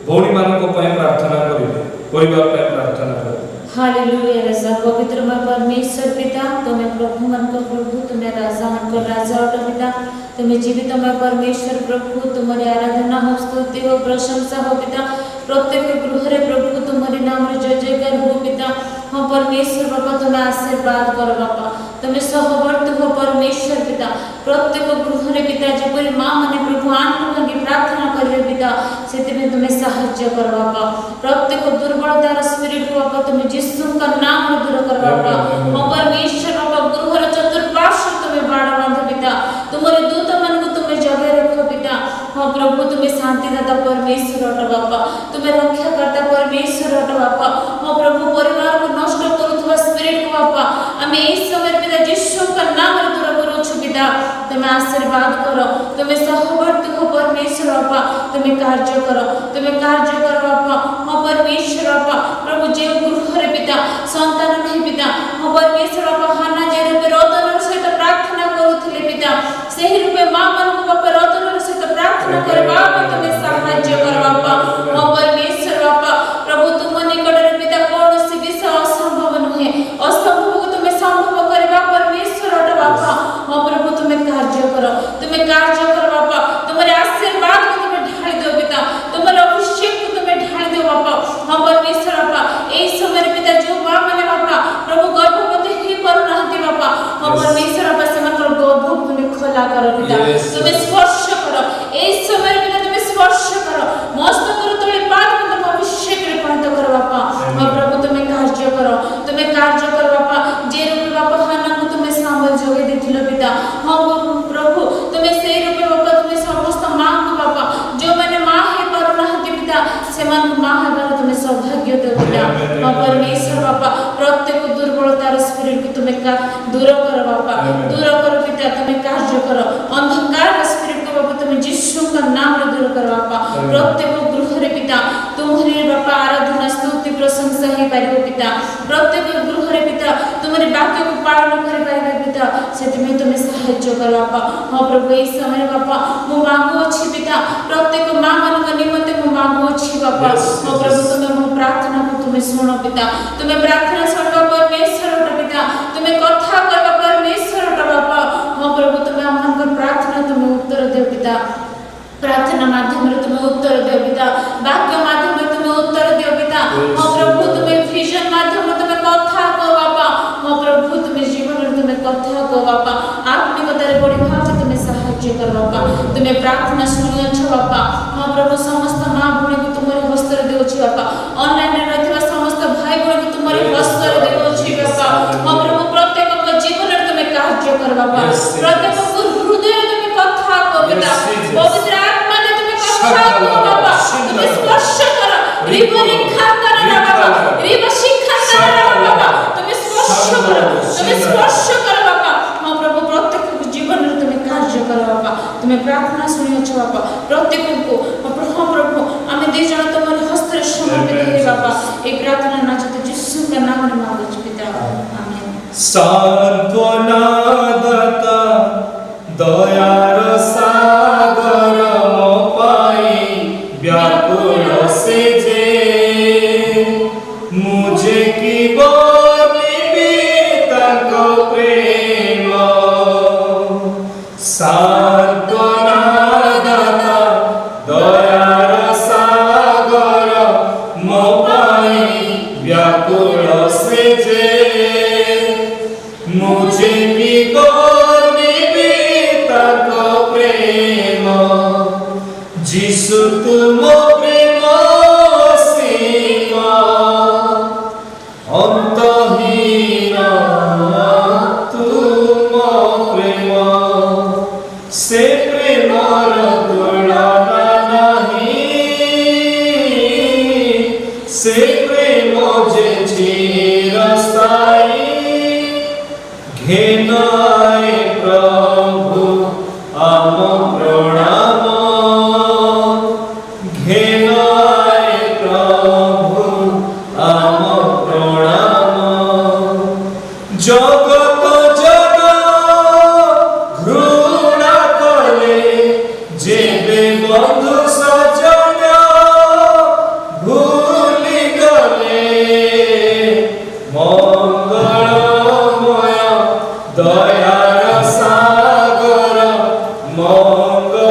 भौणी मानक पई प्रार्थना करिवे परिवार पई प्रार्थना करिवे हालेलुया रजा पवित्र में परमेश्वर पिता तुम्हें प्रभु मन को प्रभु तुम्हें राजा मन को राजा और पिता तुम्हें जीवित में परमेश्वर प्रभु तुम्हारी आराधना हो स्तुति हो प्रशंसा हो पिता प्रत्येक गृह रे प्रभु तुम्हारे नाम रे जय जयकार हो पिता हाँ परमेश्वर बापा तुम्हें आशीर्वाद करो बापा तुम्हें सहवर्त हो परमेश्वर पिता प्रत्येक गृह रे पिता जेपरि मां माने प्रभु आंखु भांगी प्रार्थना करिवे पिता सेते में तुम्हें सहायता करो बापा प्रत्येक दुर्बलतार स्पिरिट को बापा तुम्हें यीशु का नाम रे दूर करो बापा हाँ परमेश्वर बापा गृह रे चतुर्पार्श्व तुम्हें बाड़ा बांध पिता तुम्हारे दूत मन को तुम्हें जगह रखो पिता हाँ प्रभु तुम्हें शांतिदाता परमेश्वर हट बापा तुम्हें रक्षा करता परमेश्वर हट बापा हाँ प्रभु परिवार को नष्ट करुवा स्पिरिट को बापा हमें इस समय पिता यीशु का नाम रे दूर करो पिता तुम्हें आशीर्वाद करो तुम्हें सहवर्ती हो परमेश्वर बापा तुम्हें कार्य करो बापा हाँ परमेश्वर बापा प्रभु जे गृह रे पिता संतान नहीं पिता हाँ परमेश्वर बापा हाना जे रूपे रोदन सहित प्रार्थना करूथिले पिता सही रूपे मां मन को बापा रोदन सहित प्रार्थना करे बापा तुम्हें सहायता कर बापा हाँ परमेश्वर बापा प्रभु तुम निकट रे पिता कौनसी विषय असंभव नुहे असंभव को तुम्हें संभव करबा परमेश्वर हट बापा हाँ प्रभु तुम्हें कार्य करो बापा तुम्हारे आशीर्वाद को तुम्हें ढाल दो पिता तुम्हारे अभिषेक को तुम्हें ढाल दो बापा हाँ परमेश्वर बापा ए समय पिता जो मां माने बापा प्रभु गर्भवती ही पर रहती बापा हाँ परमेश्वर बापा समकर गर्भ तुम्हें खोला करो पिता तुम्हें स्पर्श करो ए समय पिता तुम्हें स्पर्श करो मस्त करो तले पाद को तुम अभिषेक रे पंत करो बापा हाँ प्रभु तुम्हें कार्य करो बापा जे रूपे बापा हाना को तुम्हें सांबल जोगे देथिलो पिता हाँ प्रभु तुम्हें से रूपे बापा तुम्हें समस्त मां को बापा जो मैंने मां है पर रहती पिता से मन मां है तुम्हें सौभाग्य दो पिता हाँ परमेश्वर बापा प्रत्येक दुर्बलतार स्पिरिट को तुम्हें का दूर करो बापा दूर करो पिता तुम्हें कार्य करो अंधकार स्पिरिट को बापा तुम्हें यीशु का नाम रे दूर करो बापा प्रत्येक गृह रे पिता तुम्हारे बापा आराधना स्तुति प्रशंसा ही पारिबो पिता प्रत्येक गृह रे पिता तुम्हारे वाक्य को पालन करि पारिबे पिता सेति तुम्हें सहायता करो बापा हाँ प्रभु इस समय बापा मो मांगो अछि पिता प्रत्येक मां मन को निमंते मो मांगो अछि बापा हाँ प्रभु तुम्हें मो प्रार्थना को तुम्हें सुनो पिता तुम्हें प्रार्थना सुनबा परमेश्वर हट पिता तुम्हें कथा करबा परमेश्वर हट बापा हाँ प्रभु तुम्हें हमन प्रार्थना तुम्हें उत्तर दे पिता प्रार्थना माध्यम रे तुम्हें उत्तर दे पिता वाक्य माध्यम रे तुम्हें उत्तर दे पिता हाँ प्रभु तुम्हें विजन माध्यम रे तुम्हें कथा को बापा हाँ प्रभु तुम्हें जीवन रे तुम्हें कथा को बापा आत्मिकता रे बड़ी भाव तुम्हें सहायता कर बापा तुम्हें प्रार्थना सुनियो छ बापा हाँ प्रभु समस्त माँ भूमि को तुम्हारे हस्तर देउछि बापा ऑनलाइन रे रहथिबा समस्त भाई बहन को तुम्हारे हस्तर देउछि बापा हाँ प्रभु प्रत्येक को जीवन रे तुमे कार्य कर बापा प्रत्येक को हृदय तुमे कथा को पिता पवित्र आत्मा ने तुमे कथा को बापा तुमे स्पर्श कर रिबोरी खातर ना बाबा रिबसी खातर ना बाबा तुमे स्पर्श कर बाबा हाँ प्रभु प्रत्येक जीवन रे तुमे कार्य कर बाबा तुमे प्रार्थना सुनियो छ बाबा प्रत्येक को हाँ प्रभु आमे दे जण तुम्हारे हस्त रे समर्पित हे बाबा ए प्रार्थना नाचते यीशु के नाम रे मांगो छ पिता आमेन सांत्वना दाता दयार सागर मो पाई व्याकुल से जे मुझे की बोलिबी ताको प्रेम सांत्वना दाता दयार सागर मो पाई व्याकुल से जे मुझे भी गौरवी ताको प्रेम जिसु तुम प्रेम सीमा अंतहीन तुम प्रेम से प्रेमर तुलना नहीं से प्रेम जे चिरस्थायी घेनाय प्रभु आम प्रणाम घेनाय प्रभु आम प्रणाम जगत जग घृणा कले जेबे बंधु सजन भूली गले मंगलमय दयार सागर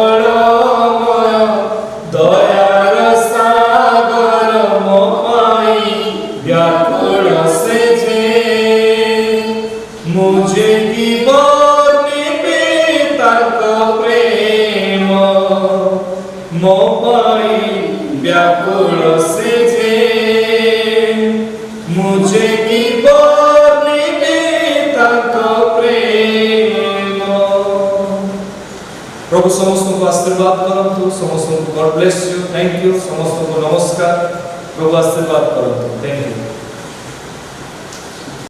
मंगलमय दयार सागर मो पाई व्याकुल से जे मुझे की बोलिबी ताको प्रेम मो पाई व्याकुल से जे मुझे की बोलिबी ताको प्रेम प्रभु समस्त को आशीर्वाद करंतु समस्त को God bless you thank you समस्त को नमस्कार प्रभु आशीर्वाद करंतु थैंक यू